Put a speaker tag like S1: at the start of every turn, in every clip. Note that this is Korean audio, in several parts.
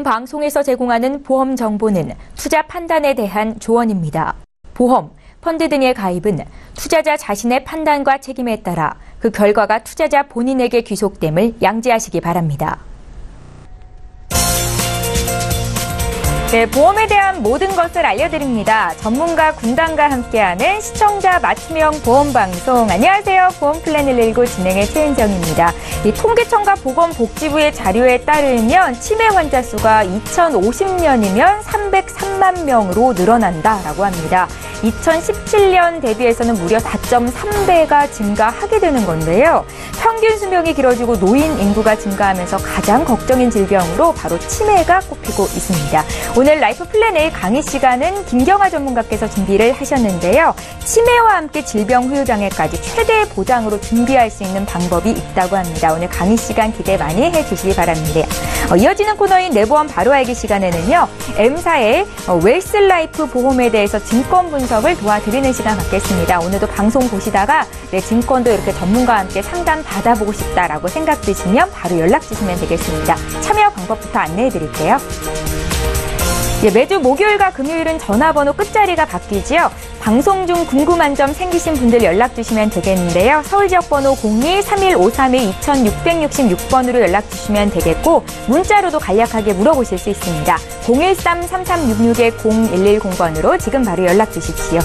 S1: 방송에서 제공하는 보험 정보는 투자 판단에 대한 조언입니다. 보험, 펀드 등의 가입은 투자자 자신의 판단과 책임에 따라 그 결과가 투자자 본인에게 귀속됨을 양지하시기 바랍니다. 네, 보험에 대한 모든 것을 알려드립니다. 전문가 군단과 함께하는 시청자 맞춤형 보험방송. 안녕하세요. 보험플랜 119 진행의 최은정입니다. 이 통계청과 보건복지부의 자료에 따르면 치매 환자 수가 2050년이면 303만 명으로 늘어난다라고 합니다. 2017년 대비해서는 무려 4.3배가 증가하게 되는 건데요. 평균 수명이 길어지고 노인 인구가 증가하면서 가장 걱정인 질병으로 바로 치매가 꼽히고 있습니다. 오늘 라이프 플랜 A 강의 시간은 김경아 전문가께서 준비를 하셨는데요. 치매와 함께 질병 후유 장애까지 최대 보장으로 준비할 수 있는 방법이 있다고 합니다. 오늘 강의 시간 기대 많이 해주시기 바랍니다. 이어지는 코너인 내 보험 바로 알기 시간에는요. M사의 웰스라이프 보험에 대해서 증권 분석을 도와드리는 시간 갖겠습니다. 오늘도 방송 보시다가 내 증권도 이렇게 전문가와 함께 상담 받아보고 싶다라고 생각 드시면 바로 연락 주시면 되겠습니다. 참여 방법부터 안내해 드릴게요. 매주 목요일과 금요일은 전화번호 끝자리가 바뀌지요. 방송 중 궁금한 점 생기신 분들 연락 주시면 되겠는데요. 서울 지역번호 02-3153-2666번으로 연락 주시면 되겠고 문자로도 간략하게 물어보실 수 있습니다. 013-3366-0110번으로 지금 바로 연락 주십시오.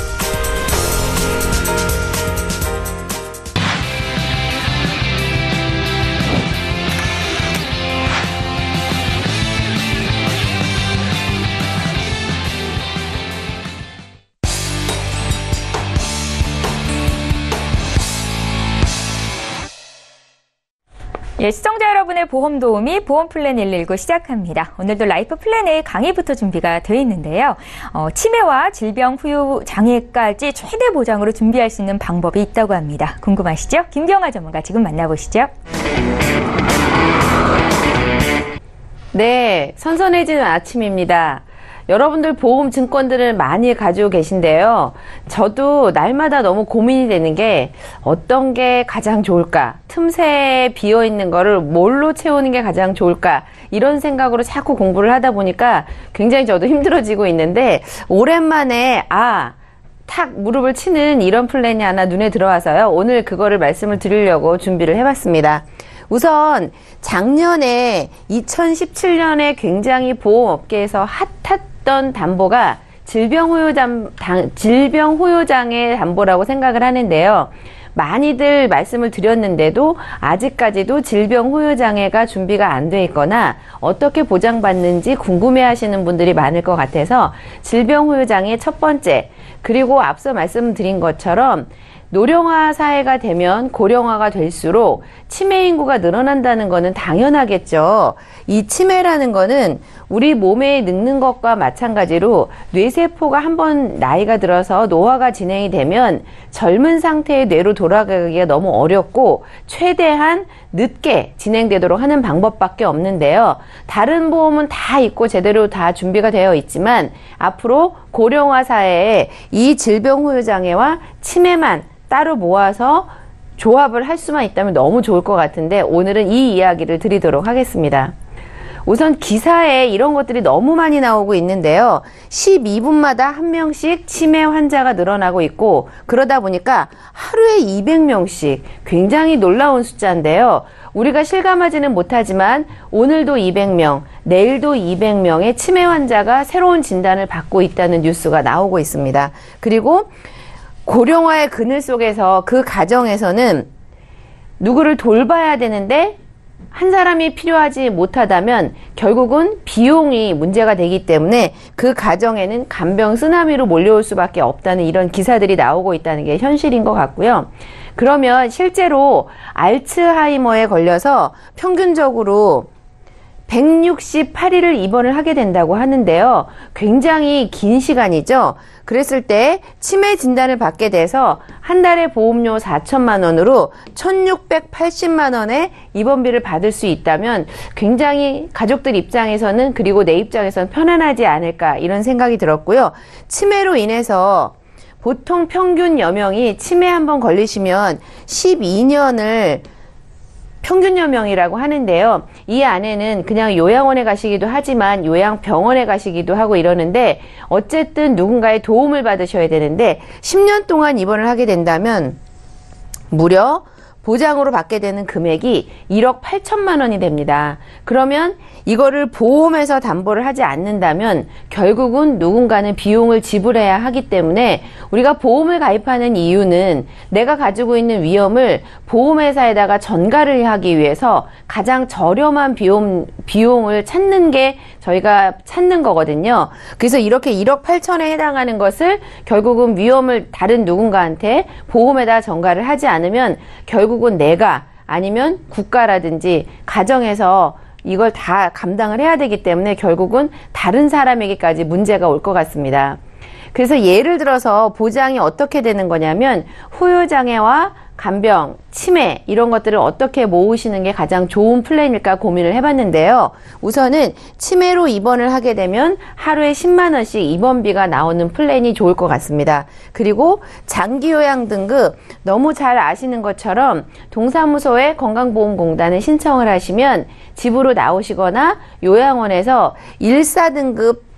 S1: 시청자 여러분의 보험 도우미 보험플랜 119 시작합니다. 오늘도 라이프 플랜 A 강의부터 준비가 되어 있는데요. 치매와 질병 후유 장애까지 최대 보장으로 준비할 수 있는 방법이 있다고 합니다. 궁금하시죠? 김경아 전문가 지금 만나보시죠.
S2: 네, 선선해지는 아침입니다. 여러분들 보험 증권들을 많이 가지고 계신데요. 저도 날마다 너무 고민이 되는 게 어떤 게 가장 좋을까? 틈새에 비어있는 거를 뭘로 채우는 게 가장 좋을까? 이런 생각으로 자꾸 공부를 하다 보니까 굉장히 저도 힘들어지고 있는데 오랜만에 탁 무릎을 치는 이런 플랜이 하나 눈에 들어와서요. 오늘 그거를 말씀을 드리려고 준비를 해봤습니다. 우선 작년에 2017년에 굉장히 보험업계에서 핫했던 담보가 질병 후유 장애 담보라고 생각을 하는데요. 많이들 말씀을 드렸는데도 아직까지도 질병 후유 장애가 준비가 안 돼 있거나 어떻게 보장받는지 궁금해 하시는 분들이 많을 것 같아서 질병 후유 장애 첫 번째, 그리고 앞서 말씀드린 것처럼 노령화 사회가 되면 고령화가 될수록 치매 인구가 늘어난다는 거는 당연하겠죠. 이 치매라는 거는 우리 몸에 늙는 것과 마찬가지로 뇌세포가 한번 나이가 들어서 노화가 진행이 되면 젊은 상태의 뇌로 돌아가기가 너무 어렵고 최대한 늦게 진행되도록 하는 방법밖에 없는데요. 다른 보험은 다 있고 제대로 다 준비가 되어 있지만 앞으로 고령화 사회에 이 질병 후유 장애와 치매만 따로 모아서 조합을 할 수만 있다면 너무 좋을 것 같은데 오늘은 이 이야기를 드리도록 하겠습니다. 우선 기사에 이런 것들이 너무 많이 나오고 있는데요. 12분마다 한 명씩 치매 환자가 늘어나고 있고 그러다 보니까 하루에 200명씩 굉장히 놀라운 숫자인데요. 우리가 실감하지는 못하지만 오늘도 200명, 내일도 200명의 치매 환자가 새로운 진단을 받고 있다는 뉴스가 나오고 있습니다. 그리고 고령화의 그늘 속에서 그 가정에서는 누구를 돌봐야 되는데 한 사람이 필요하지 못하다면 결국은 비용이 문제가 되기 때문에 그 가정에는 간병 쓰나미로 몰려올 수밖에 없다는 이런 기사들이 나오고 있다는 게 현실인 것 같고요. 그러면 실제로 알츠하이머에 걸려서 평균적으로 168일을 입원을 하게 된다고 하는데요. 굉장히 긴 시간이죠. 그랬을 때 치매 진단을 받게 돼서 한 달에 보험료 4천만 원으로 1,680만 원의 입원비를 받을 수 있다면 굉장히 가족들 입장에서는 그리고 내 입장에서는 편안하지 않을까 이런 생각이 들었고요. 치매로 인해서 보통 평균 여명이 치매 한번 걸리시면 12년을 평균여명이라고 하는데요. 이 안에는 그냥 요양원에 가시기도 하지만 요양병원에 가시기도 하고 이러는데 어쨌든 누군가의 도움을 받으셔야 되는데 10년 동안 입원을 하게 된다면 무려 보장으로 받게 되는 금액이 1억 8천만 원이 됩니다. 그러면 이거를 보험에서 담보를 하지 않는다면 결국은 누군가는 비용을 지불해야 하기 때문에 우리가 보험을 가입하는 이유는 내가 가지고 있는 위험을 보험회사에다가 전가를 하기 위해서 가장 저렴한 비용을 찾는 게 저희가 찾는 거거든요. 그래서 이렇게 1억 8천에 해당하는 것을 결국은 위험을 다른 누군가한테 보험에다 전가를 하지 않으면 결국은 내가 아니면 국가라든지 가정에서 이걸 다 감당을 해야 되기 때문에 결국은 다른 사람에게까지 문제가 올 것 같습니다. 그래서 예를 들어서 보장이 어떻게 되는 거냐면 후유장애와 간병, 치매 이런 것들을 어떻게 모으시는 게 가장 좋은 플랜일까 고민을 해봤는데요. 우선은 치매로 입원을 하게 되면 하루에 10만 원씩 입원비가 나오는 플랜이 좋을 것 같습니다. 그리고 장기요양 등급 너무 잘 아시는 것처럼 동사무소에 건강보험공단에 신청을 하시면 집으로 나오시거나 요양원에서 1,4등급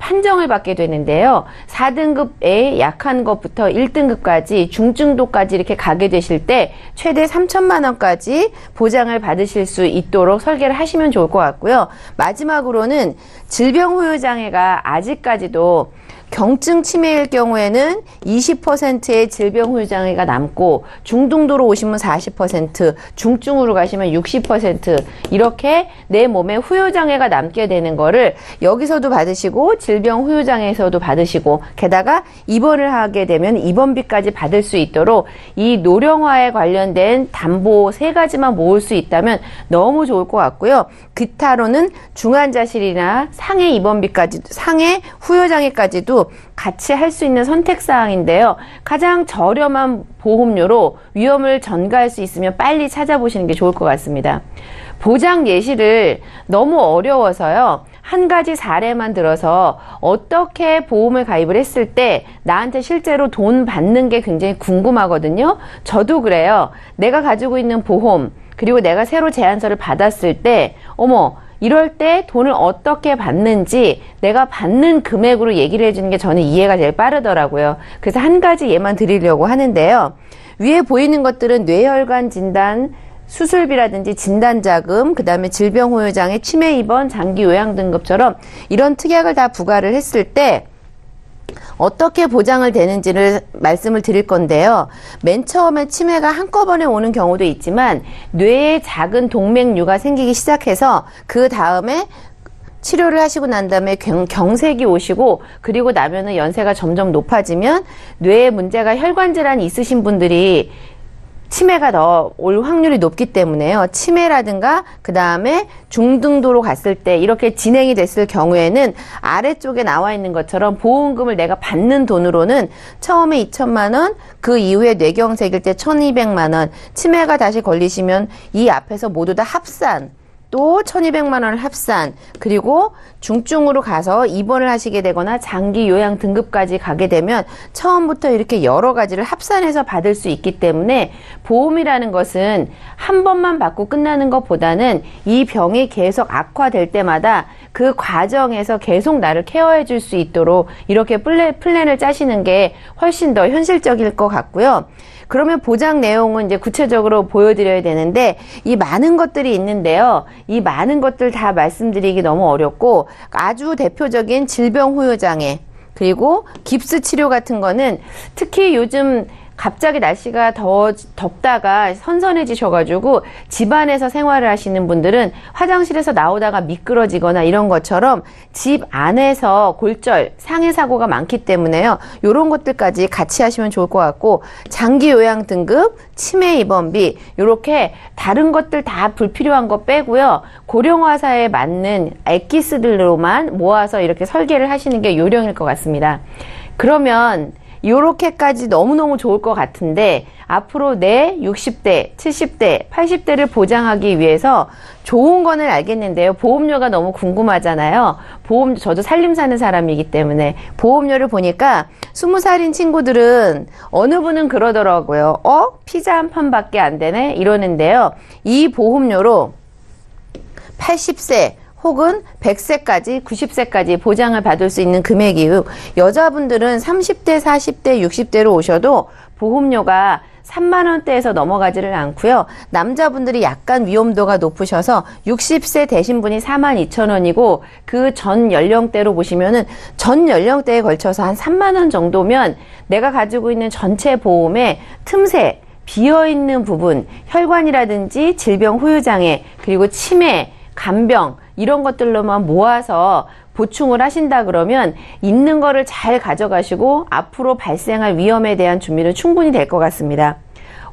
S2: 판정을 받게 되는데요. 4등급에 약한 것부터 1등급까지 중증도까지 이렇게 가게 되실 때 최대 3천만 원까지 보장을 받으실 수 있도록 설계를 하시면 좋을 것 같고요. 마지막으로는 질병후유장애가 아직까지도 경증 치매일 경우에는 20%의 질병후유장애가 남고 중등도로 오시면 40%, 중증으로 가시면 60% 이렇게 내 몸에 후유장애가 남게 되는 거를 여기서도 받으시고 질병후유장애에서도 받으시고 게다가 입원을 하게 되면 입원비까지 받을 수 있도록 이 노령화에 관련된 담보 3가지만 모을 수 있다면 너무 좋을 것 같고요. 기타로는 중환자실이나 상해 입원비까지, 상해 후유장애까지도 같이 할 수 있는 선택사항인데요. 가장 저렴한 보험료로 위험을 전가할 수 있으면 빨리 찾아보시는 게 좋을 것 같습니다. 보장 예시를 너무 어려워서요. 한 가지 사례만 들어서 어떻게 보험을 가입을 했을 때 나한테 실제로 돈 받는 게 굉장히 궁금하거든요. 저도 그래요. 내가 가지고 있는 보험 그리고 내가 새로 제안서를 받았을 때 어머 이럴 때 돈을 어떻게 받는지 내가 받는 금액으로 얘기를 해주는 게 저는 이해가 제일 빠르더라고요. 그래서 한 가지 예만 드리려고 하는데요. 위에 보이는 것들은 뇌혈관 진단, 수술비라든지 진단자금, 그 다음에 질병후유장애, 치매 입원, 장기요양 등급처럼 이런 특약을 다 부과를 했을 때 어떻게 보장을 되는지를 말씀을 드릴 건데요. 맨 처음에 치매가 한꺼번에 오는 경우도 있지만 뇌에 작은 동맥류가 생기기 시작해서 그 다음에 치료를 하시고 난 다음에 경색이 오시고 그리고 나면은 연세가 점점 높아지면 뇌에 문제가 혈관 질환이 있으신 분들이 치매가 더 올 확률이 높기 때문에요. 치매라든가 그 다음에 중등도로 갔을 때 이렇게 진행이 됐을 경우에는 아래쪽에 나와 있는 것처럼 보험금을 내가 받는 돈으로는 처음에 2천만 원, 그 이후에 뇌경색일 때 1,200만 원, 치매가 다시 걸리시면 이 앞에서 모두 다 합산 또 1,200만 원을 합산 그리고 중증으로 가서 입원을 하시게 되거나 장기 요양 등급까지 가게 되면 처음부터 이렇게 여러 가지를 합산해서 받을 수 있기 때문에 보험이라는 것은 한 번만 받고 끝나는 것보다는 이 병이 계속 악화될 때마다 그 과정에서 계속 나를 케어해 줄 수 있도록 이렇게 플랜을 짜시는 게 훨씬 더 현실적일 것 같고요. 그러면 보장 내용은 이제 구체적으로 보여드려야 되는데 이 많은 것들이 있는데요. 이 많은 것들 다 말씀드리기 너무 어렵고 아주 대표적인 질병후유장애 그리고 깁스 치료 같은 거는 특히 요즘 갑자기 날씨가 더 덥다가 선선해지셔가지고 집안에서 생활을 하시는 분들은 화장실에서 나오다가 미끄러지거나 이런 것처럼 집 안에서 골절, 상해 사고가 많기 때문에요. 이런 것들까지 같이 하시면 좋을 것 같고 장기 요양 등급, 치매 입원비 이렇게 다른 것들 다 불필요한 거 빼고요. 고령화사에 맞는 엑기스들로만 모아서 이렇게 설계를 하시는 게 요령일 것 같습니다. 그러면 요렇게까지 너무너무 좋을 것 같은데 앞으로 내 60대, 70대, 80대를 보장하기 위해서 좋은 거는 알겠는데요. 보험료가 너무 궁금하잖아요. 저도 살림 사는 사람이기 때문에 보험료를 보니까 20살인 친구들은 어느 분은 그러더라고요. 피자 한 판밖에 안 되네? 이러는데요. 이 보험료로 80세 혹은 100세까지, 90세까지 보장을 받을 수 있는 금액이요. 여자분들은 30대, 40대, 60대로 오셔도 보험료가 3만 원대에서 넘어가지를 않고요. 남자분들이 약간 위험도가 높으셔서 60세 되신 분이 42,000원이고 그 전 연령대로 보시면은 전 연령대에 걸쳐서 한 3만 원 정도면 내가 가지고 있는 전체 보험의 틈새, 비어있는 부분, 혈관이라든지 질병 후유장애, 그리고 치매, 간병 이런 것들로만 모아서 보충을 하신다 그러면 있는 거를 잘 가져가시고 앞으로 발생할 위험에 대한 준비는 충분히 될 것 같습니다.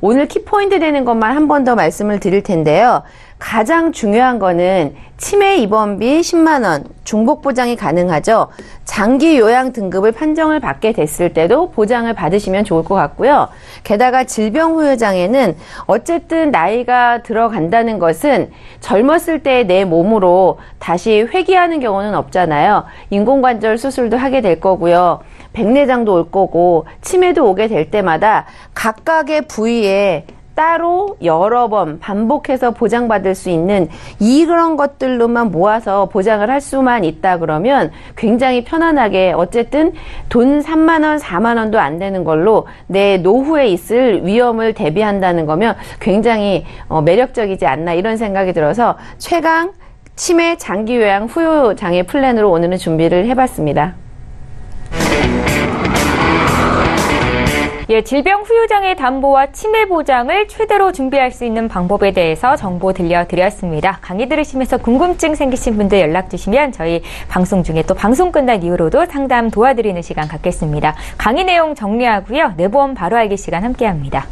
S2: 오늘 키포인트 되는 것만 한 번 더 말씀을 드릴 텐데요. 가장 중요한 거는 치매 입원비 10만 원 중복 보장이 가능하죠. 장기 요양 등급을 판정을 받게 됐을 때도 보장을 받으시면 좋을 것 같고요. 게다가 질병 후유장애는 어쨌든 나이가 들어간다는 것은 젊었을 때 내 몸으로 다시 회귀하는 경우는 없잖아요. 인공관절 수술도 하게 될 거고요. 백내장도 올 거고 치매도 오게 될 때마다 각각의 부위에 따로 여러 번 반복해서 보장받을 수 있는 이런 것들로만 모아서 보장을 할 수만 있다 그러면 굉장히 편안하게 어쨌든 돈 3만 원, 4만 원도 안 되는 걸로 내 노후에 있을 위험을 대비한다는 거면 굉장히 매력적이지 않나 이런 생각이 들어서 최강 치매 장기 요양 후유 장애 플랜으로 오늘은 준비를 해봤습니다.
S1: 예, 질병 후유장애 담보와 치매 보장을 최대로 준비할 수 있는 방법에 대해서 정보 들려드렸습니다. 강의 들으시면서 궁금증 생기신 분들 연락 주시면 저희 방송 중에 또 방송 끝난 이후로도 상담 도와드리는 시간 갖겠습니다. 강의 내용 정리하고요. 내 보험 바로 알기 시간 함께합니다.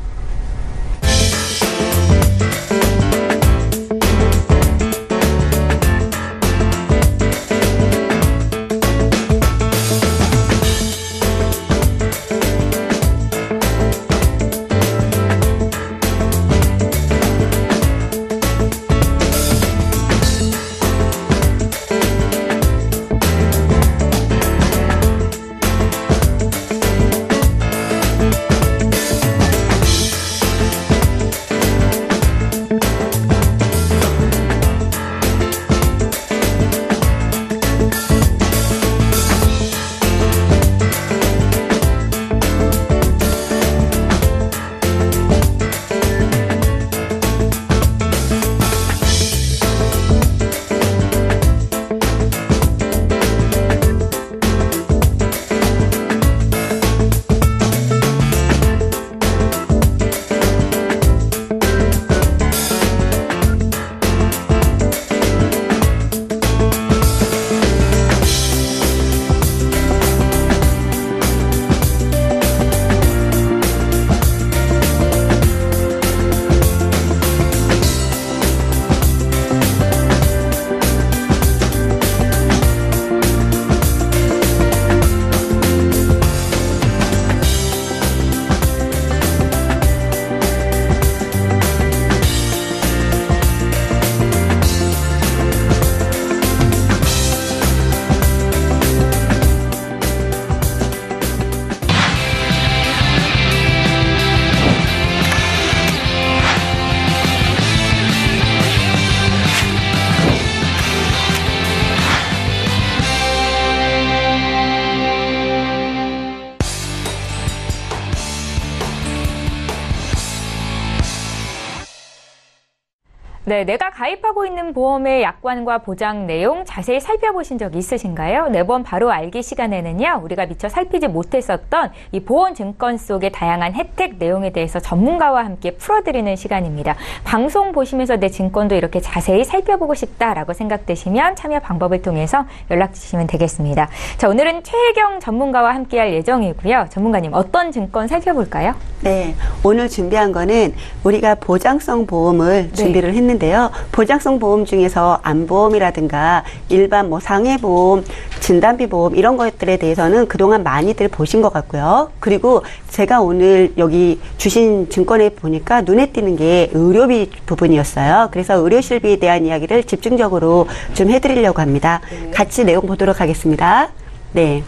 S1: 네, 내가 가입하고 있는 보험의 약관과 보장 내용 자세히 살펴보신 적 있으신가요? 내 보험 바로 알기 시간에는요, 우리가 미처 살피지 못했었던 이 보험증권 속의 다양한 혜택 내용에 대해서 전문가와 함께 풀어드리는 시간입니다. 방송 보시면서 내 증권도 이렇게 자세히 살펴보고 싶다라고 생각되시면 참여 방법을 통해서 연락 주시면 되겠습니다. 자, 오늘은 최혜경 전문가와 함께할 예정이고요. 전문가님, 어떤 증권 살펴볼까요?
S3: 네, 오늘 준비한 거는 우리가 보장성 보험을 준비를 했는데 했는데요. 보장성 보험 중에서 안보험이라든가 일반 뭐 상해보험, 진단비 보험 이런 것들에 대해서는 그동안 많이들 보신 것 같고요. 그리고 제가 오늘 여기 주신 증권에 보니까 눈에 띄는 게 의료비 부분이었어요. 그래서 의료실비에 대한 이야기를 집중적으로 좀 해드리려고 합니다. 같이 내용 보도록 하겠습니다. 네.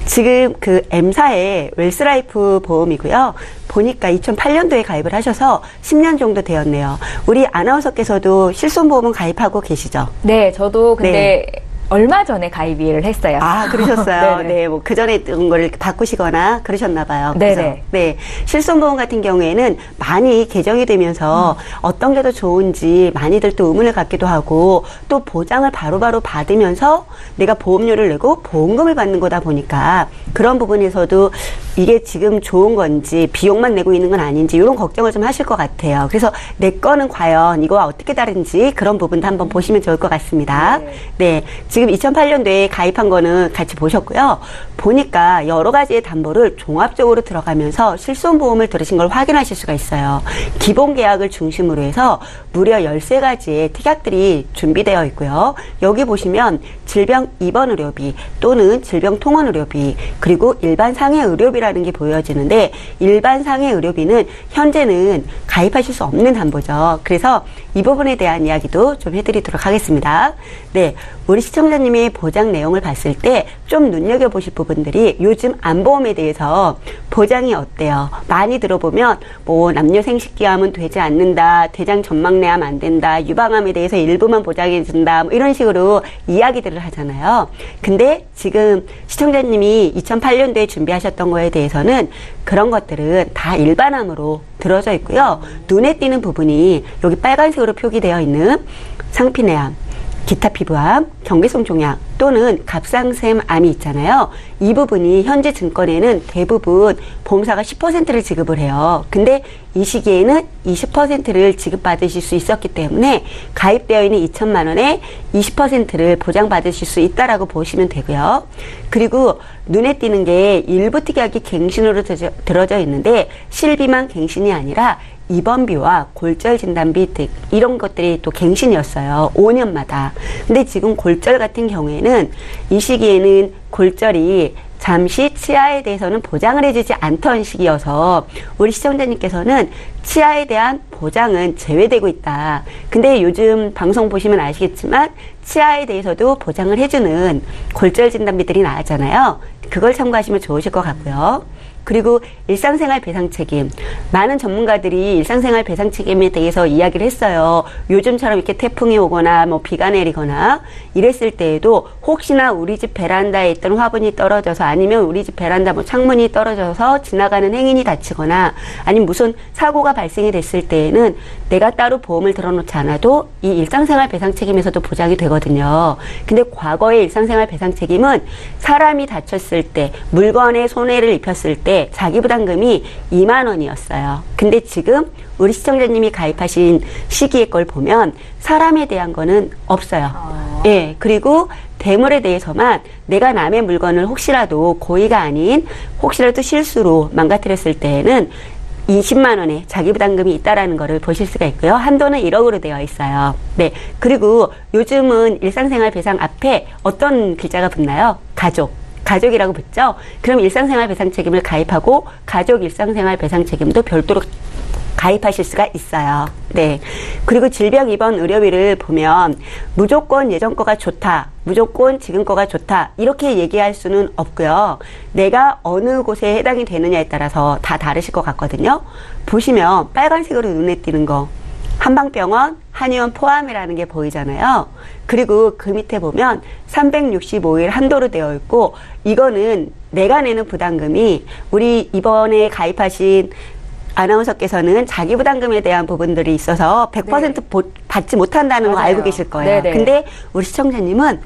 S3: 지금 그 M사의 웰스라이프 보험이고요. 보니까 2008년도에 가입을 하셔서 10년 정도 되었네요. 우리 아나운서께서도 실손보험은 가입하고 계시죠?
S1: 네, 저도 근데 얼마 전에 가입을 했어요.
S3: 아, 그러셨어요.
S1: 네네.
S3: 네, 뭐, 그 전에 있던 거를 바꾸시거나 그러셨나봐요.
S1: 네네.
S3: 네. 실손보험 같은 경우에는 많이 개정이 되면서 어떤 게 더 좋은지 많이들 또 의문을 갖기도 하고 또 보장을 바로바로 받으면서 내가 보험료를 내고 보험금을 받는 거다 보니까 그런 부분에서도 이게 지금 좋은 건지 비용만 내고 있는 건 아닌지 이런 걱정을 좀 하실 것 같아요. 그래서 내 거는 과연 이거와 어떻게 다른지 그런 부분도 한번 보시면 좋을 것 같습니다. 네. 지금 2008년도에 가입한 거는 같이 보셨고요. 보니까 여러 가지의 담보를 종합적으로 들어가면서 실손보험을 들으신 걸 확인하실 수가 있어요. 기본 계약을 중심으로 해서 무려 13가지의 특약들이 준비되어 있고요. 여기 보시면 질병 입원 의료비 또는 질병 통원 의료비 그리고 일반 상해 의료비라는 게 보여지는데 일반 상해 의료비는 현재는 가입하실 수 없는 담보죠. 그래서 이 부분에 대한 이야기도 좀 해드리도록 하겠습니다. 네, 우리 시청자님이 보장 내용을 봤을 때 좀 눈여겨보실 부분들이 요즘 안보험에 대해서 보장이 어때요? 많이 들어보면 뭐 남녀 생식기암은 되지 않는다, 대장 전막내암 안 된다, 유방암에 대해서 일부만 보장해준다 뭐 이런 식으로 이야기들을 하잖아요. 근데 지금 시청자님이 2008년도에 준비하셨던 거에 대해서는 그런 것들은 다 일반암으로 들어져 있고요. 눈에 띄는 부분이 여기 빨간색으로 표기되어 있는 상피내암, 기타 피부암, 경계성 종양 또는 갑상샘 암이 있잖아요. 이 부분이 현재 증권에는 대부분 보험사가 10%를 지급을 해요. 근데 이 시기에는 20%를 지급받으실 수 있었기 때문에 가입되어 있는 2천만 원에 20%를 보장받으실 수 있다라고 보시면 되고요. 그리고 눈에 띄는 게 일부 특약이 갱신으로 들어져 있는데 실비만 갱신이 아니라 입원비와 골절 진단비 등 이런 것들이 또 갱신이었어요. 5년마다. 근데 지금 골절 같은 경우에는 이 시기에는 골절이 잠시 치아에 대해서는 보장을 해주지 않던 시기여서 우리 시청자님께서는 치아에 대한 보장은 제외되고 있다. 근데 요즘 방송 보시면 아시겠지만 치아에 대해서도 보장을 해주는 골절 진단비들이 나왔잖아요. 그걸 참고하시면 좋으실 것 같고요. 그리고 일상생활 배상 책임. 많은 전문가들이 일상생활 배상 책임에 대해서 이야기를 했어요. 요즘처럼 이렇게 태풍이 오거나 뭐 비가 내리거나 이랬을 때에도 혹시나 우리 집 베란다에 있던 화분이 떨어져서 아니면 우리 집 베란다 뭐 창문이 떨어져서 지나가는 행인이 다치거나 아니면 무슨 사고가 발생이 됐을 때에는 내가 따로 보험을 들어놓지 않아도 이 일상생활 배상 책임에서도 보장이 되거든요. 근데 과거의 일상생활 배상 책임은 사람이 다쳤을 때 물건에 손해를 입혔을 때 자기 부담금이 2만 원이었어요. 근데 지금 우리 시청자님이 가입하신 시기의 걸 보면 사람에 대한 거는 없어요. 예, 그리고 대물에 대해서만 내가 남의 물건을 혹시라도 고의가 아닌 혹시라도 실수로 망가뜨렸을 때에는 20만 원의 자기 부담금이 있다라는 거를 보실 수가 있고요. 한도는 1억으로 되어 있어요. 네. 그리고 요즘은 일상생활 배상 앞에 어떤 글자가 붙나요? 가족이라고 붙죠? 그럼 일상생활 배상 책임을 가입하고 가족 일상생활 배상 책임도 별도로 가입하실 수가 있어요. 네. 그리고 질병 입원 의료비를 보면 무조건 예전 거가 좋다, 무조건 지금 거가 좋다 이렇게 얘기할 수는 없고요. 내가 어느 곳에 해당이 되느냐에 따라서 다 다르실 것 같거든요. 보시면 빨간색으로 눈에 띄는 거 한방병원, 한의원 포함이라는 게 보이잖아요. 그리고 그 밑에 보면 365일 한도로 되어 있고 이거는 내가 내는 부담금이 우리 이번에 가입하신 아나운서께서는 자기 부담금에 대한 부분들이 있어서 100% 받지 못한다는 거 알고 계실 거예요. 네네. 근데 우리 시청자님은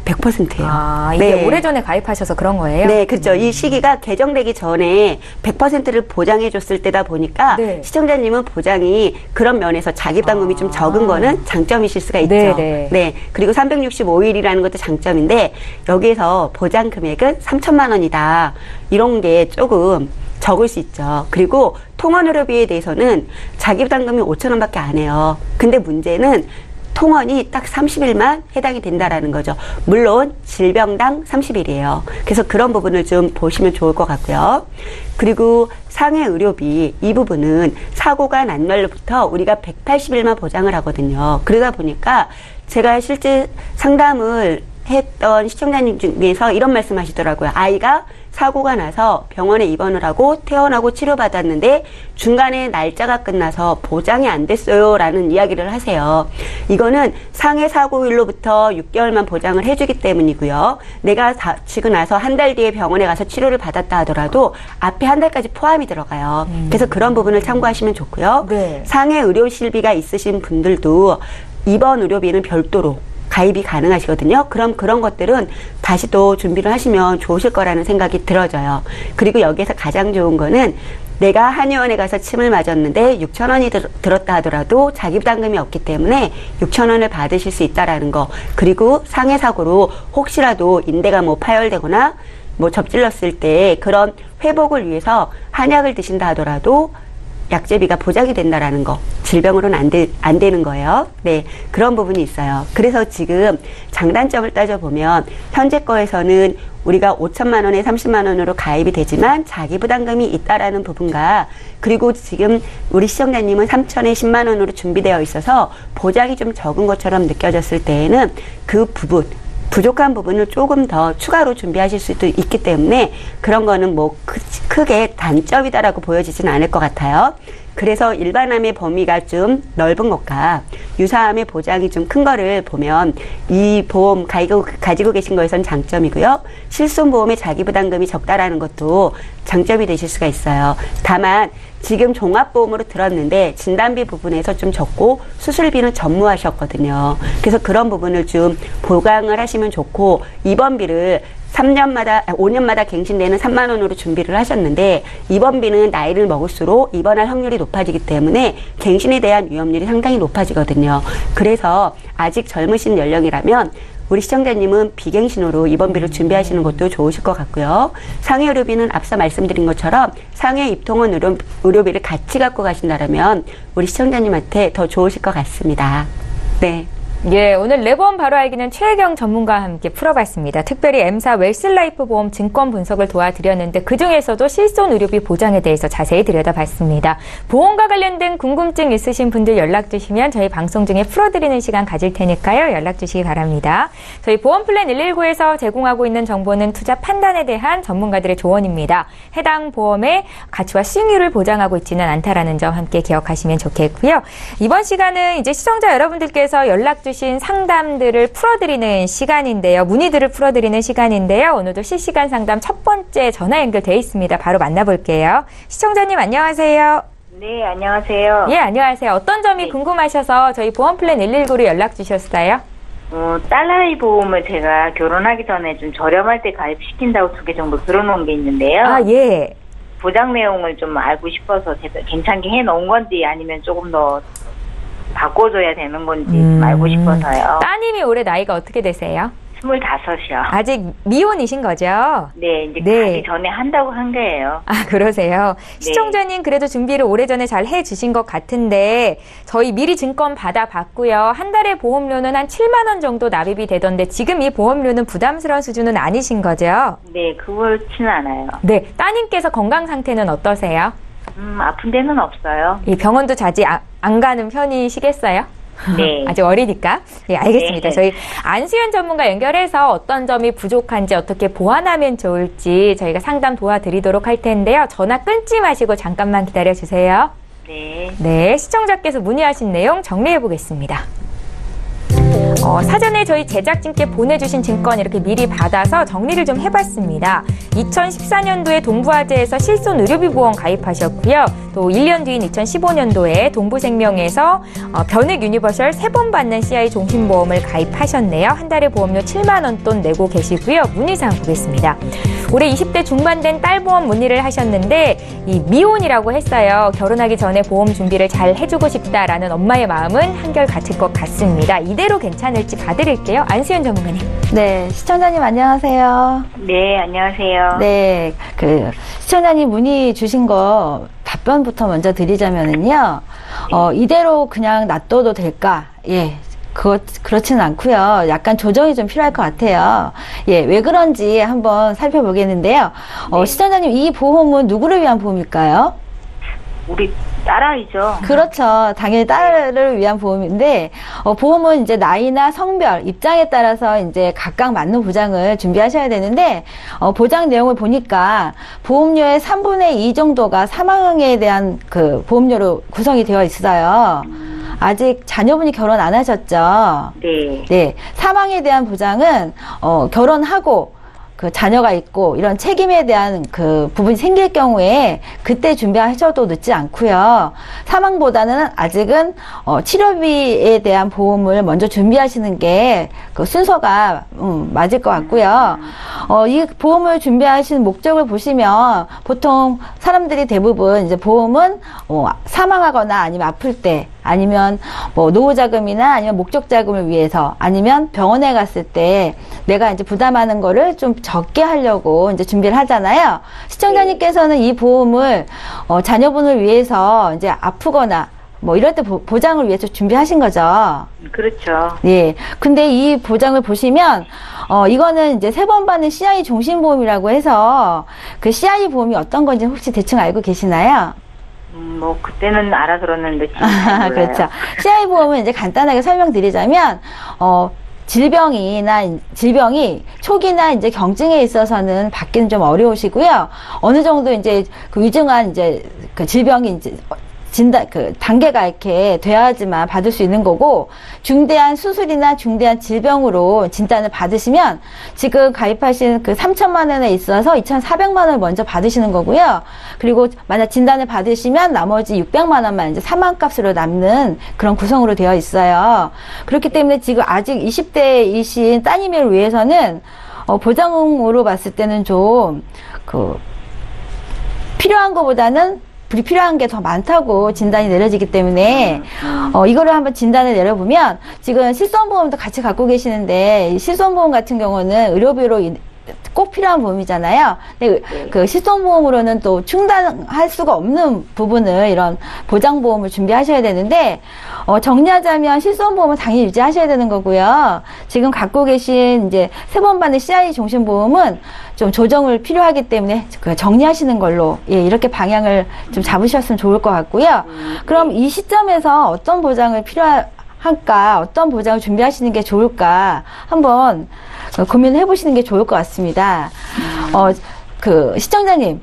S3: 100%예요.
S1: 아, 이게
S3: 네.
S1: 오래전에 가입하셔서 그런 거예요?
S3: 네, 그렇죠. 이 시기가 개정되기 전에 100%를 보장해 줬을 때다 보니까
S1: 네.
S3: 시청자님은 보장이 그런 면에서 자기 부담금이 좀 적은 거는 장점이실 수가 있죠.
S1: 네네.
S3: 네. 그리고 365일이라는 것도 장점인데 여기에서 보장 금액은 3천만 원이다. 이런 게 조금 적을 수 있죠. 그리고 통원의료비에 대해서는 자기부담금이 5,000원밖에 안 해요. 근데 문제는 통원이 딱 30일만 해당이 된다라는 거죠. 물론 질병당 30일이에요. 그래서 그런 부분을 좀 보시면 좋을 것 같고요. 그리고 상해 의료비 이 부분은 사고가 난 날로부터 우리가 180일만 보장을 하거든요. 그러다 보니까 제가 실제 상담을 했던 시청자님 중에서 이런 말씀 하시더라고요. 아이가 사고가 나서 병원에 입원을 하고 퇴원하고 치료받았는데 중간에 날짜가 끝나서 보장이 안 됐어요 라는 이야기를 하세요. 이거는 상해 사고일로부터 6개월만 보장을 해주기 때문이고요. 내가 다치고 나서 한 달 뒤에 병원에 가서 치료를 받았다 하더라도 앞에 한 달까지 포함이 들어가요. 그래서 그런 부분을 참고하시면 좋고요.
S1: 네.
S3: 상해 의료실비가 있으신 분들도 입원 의료비는 별도로 가입이 가능하시거든요. 그럼 그런 것들은 다시 또 준비를 하시면 좋으실 거라는 생각이 들어져요. 그리고 여기에서 가장 좋은 거는 내가 한의원에 가서 침을 맞았는데 6,000원이 들었다 하더라도 자기부담금이 없기 때문에 6,000원을 받으실 수 있다라는 거. 그리고 상해 사고로 혹시라도 인대가 뭐 파열되거나 뭐 접질렀을 때 그런 회복을 위해서 한약을 드신다 하더라도 약제비가 보장이 된다라는 거. 질병으로는 안 되는 거예요. 네. 그런 부분이 있어요. 그래서 지금 장단점을 따져보면 현재 거에서는 우리가 5천만 원에 30만 원으로 가입이 되지만 자기부담금이 있다라는 부분과 그리고 지금 우리 시청자님은 3천에 10만 원으로 준비되어 있어서 보장이 좀 적은 것처럼 느껴졌을 때에는 그 부분 부족한 부분을 조금 더 추가로 준비하실 수도 있기 때문에 그런 거는 뭐 크게 단점이다라고 보여지지는 않을 것 같아요. 그래서 일반암의 범위가 좀 넓은 것과 유사암의 보장이 좀 큰 거를 보면 이 보험 가지고 계신 거에선 장점이고요. 실손보험의 자기부담금이 적다라는 것도 장점이 되실 수가 있어요. 다만 지금 종합보험으로 들었는데 진단비 부분에서 좀 적고 수술비는 전무하셨거든요. 그래서 그런 부분을 좀 보강을 하시면 좋고 입원비를 5년마다 갱신되는 3만 원으로 준비를 하셨는데 입원비는 나이를 먹을수록 입원할 확률이 높아지기 때문에 갱신에 대한 위험률이 상당히 높아지거든요. 그래서 아직 젊으신 연령이라면 우리 시청자님은 비갱신으로 입원비를 준비하시는 것도 좋으실 것 같고요. 상해 의료비는 앞서 말씀드린 것처럼 상해 입통원 의료비를 같이 갖고 가신다면 우리 시청자님한테 더 좋으실 것 같습니다. 네.
S1: 예, 오늘 레보험 바로 알기는 최혜경 전문가와 함께 풀어봤습니다. 특별히 M사 웰스라이프 보험 증권 분석을 도와드렸는데 그중에서도 실손 의료비 보장에 대해서 자세히 들여다봤습니다. 보험과 관련된 궁금증 있으신 분들 연락 주시면 저희 방송 중에 풀어드리는 시간 가질 테니까요. 연락 주시기 바랍니다. 저희 보험플랜 119에서 제공하고 있는 정보는 투자 판단에 대한 전문가들의 조언입니다. 해당 보험의 가치와 수익률을 보장하고 있지는 않다라는 점 함께 기억하시면 좋겠고요. 이번 시간은 이제 시청자 여러분들께서 연락 주신 상담들을 풀어드리는 시간인데요. 문의들을 풀어드리는 시간인데요. 오늘도 실시간 상담 첫 번째 전화 연결돼 있습니다. 바로 만나볼게요. 시청자님 안녕하세요.
S4: 네, 안녕하세요.
S1: 예, 안녕하세요. 어떤 점이 궁금하셔서 저희 보험플랜 119로 연락 주셨어요?
S4: 딸아이 보험을 제가 결혼하기 전에 좀 저렴할 때 가입시킨다고 2개 정도 들어놓은 게 있는데요.
S1: 아, 예.
S4: 보장 내용을 좀 알고 싶어서 제가 괜찮게 해놓은 건지 아니면 조금 더 바꿔줘야 되는 건지 좀 알고 싶어서요.
S1: 따님이 올해 나이가 어떻게 되세요?
S4: 25이요.
S1: 아직 미혼이신 거죠?
S4: 네, 이제
S1: 네.
S4: 가기 전에 한다고 한 거예요.
S1: 아, 그러세요? 시청자님 그래도 준비를 오래전에 잘 해주신 것 같은데 저희 미리 증권 받아봤고요. 한 달에 보험료는 한 7만 원 정도 납입이 되던데 지금 이 보험료는 부담스러운 수준은 아니신 거죠?
S4: 네, 그렇지는 않아요.
S1: 네, 따님께서 건강 상태는 어떠세요?
S4: 아픈 데는 없어요.
S1: 이 병원도 자주 안 가는 편이시겠어요?
S4: 네.
S1: 아직 어리니까. 예, 알겠습니다.
S4: 네.
S1: 저희 안수연 전문가 연결해서 어떤 점이 부족한지 어떻게 보완하면 좋을지 저희가 상담 도와드리도록 할 텐데요. 전화 끊지 마시고 잠깐만 기다려주세요.
S4: 네.
S1: 네, 시청자께서 문의하신 내용 정리해 보겠습니다. 사전에 저희 제작진께 보내주신 증권 이렇게 미리 받아서 정리를 좀 해봤습니다. 2014년도에 동부화재에서 실손 의료비 보험 가입하셨고요. 또 1년 뒤인 2015년도에 동부생명에서 변액 유니버설 3번 받는 CI 종신보험을 가입하셨네요. 한 달에 보험료 7만 원 돈 내고 계시고요. 문의사항 보겠습니다. 올해 20대 중반 된 딸 보험 문의를 하셨는데 이 미혼이라고 했어요. 결혼하기 전에 보험 준비를 잘 해주고 싶다라는 엄마의 마음은 한결같을 것 같습니다. 이대로 괜찮을지 봐드릴게요. 안수연 전문가님.
S5: 네, 시청자님 안녕하세요.
S4: 네, 안녕하세요.
S5: 네, 시청자님 문의 주신 거 답변부터 먼저 드리자면은요, 이대로 그냥 놔둬도 될까? 예. 그렇지는 않고요. 약간 조정이 좀 필요할 것 같아요. 예, 왜 그런지 한번 살펴보겠는데요. 시청자님, 이 보험은 누구를 위한 보험일까요?
S4: 우리 딸아이죠.
S5: 그렇죠. 당연히 딸을 위한 보험인데, 보험은 이제 나이나 성별, 입장에 따라서 이제 각각 맞는 보장을 준비하셔야 되는데, 보장 내용을 보니까 보험료의 3분의 2 정도가 사망에 대한 그 보험료로 구성이 되어 있어요. 아직 자녀분이 결혼 안 하셨죠?
S4: 네.
S5: 네. 사망에 대한 보장은, 결혼하고, 그 자녀가 있고 이런 책임에 대한 그 부분이 생길 경우에 그때 준비하셔도 늦지 않고요. 사망보다는 아직은 치료비에 대한 보험을 먼저 준비하시는 게 그 순서가 맞을 것 같고요. 이 보험을 준비하시는 목적을 보시면 보통 사람들이 대부분 이제 보험은 사망하거나 아니면 아플 때 아니면 뭐 노후자금이나 아니면 목적자금을 위해서 아니면 병원에 갔을 때 내가 이제 부담하는 거를 좀 적게 하려고 이제 준비를 하잖아요. 시청자님께서는 이 보험을 자녀분을 위해서 이제 아프거나 뭐 이럴 때 보장을 위해서 준비하신 거죠.
S4: 그렇죠.
S5: 예. 근데 이 보장을 보시면 이거는 이제 3번 받는 CI 종신보험이라고 해서 그 CI 보험이 어떤 건지 혹시 대충 알고 계시나요?
S4: 뭐 그때는 알아들었는데 지금 잘 몰라요.
S5: 그렇죠. CI 보험은 이제 간단하게 설명드리자면 질병이 초기나 이제 경증에 있어서는 받기는 좀 어려우시고요. 어느 정도 이제 그 위중한 이제 그 질병이 이제 그 단계가 이렇게 돼야지만 받을 수 있는 거고, 중대한 수술이나 중대한 질병으로 진단을 받으시면 지금 가입하신 그 3천만 원에 있어서 2,400만 원을 먼저 받으시는 거고요. 그리고 만약 진단을 받으시면 나머지 600만 원만 이제 사망값으로 남는 그런 구성으로 되어 있어요. 그렇기 때문에 지금 아직 20대이신 따님을 위해서는 보장으로 봤을 때는 좀 필요한 것보다는 불필요한 게 더 많다고 진단이 내려지기 때문에 이거를 한번 진단을 내려보면 지금 실손보험도 같이 갖고 계시는데 이 실손보험 같은 경우는 의료비로 꼭 필요한 보험이잖아요. 근데 그 실손보험으로는 또 충당할 수가 없는 부분을 이런 보장보험을 준비하셔야 되는데 정리하자면 실손보험은 당연히 유지하셔야 되는 거고요. 지금 갖고 계신 이제 3번 받는 CI 종신보험은 좀 조정을 필요하기 때문에 정리하시는 걸로 이렇게 방향을 좀 잡으셨으면 좋을 것 같고요. 그럼 이 시점에서 어떤 보장을 필요할까, 어떤 보장을 준비하시는 게 좋을까 한번 고민해 보시는 게 좋을 것 같습니다. 시청자님,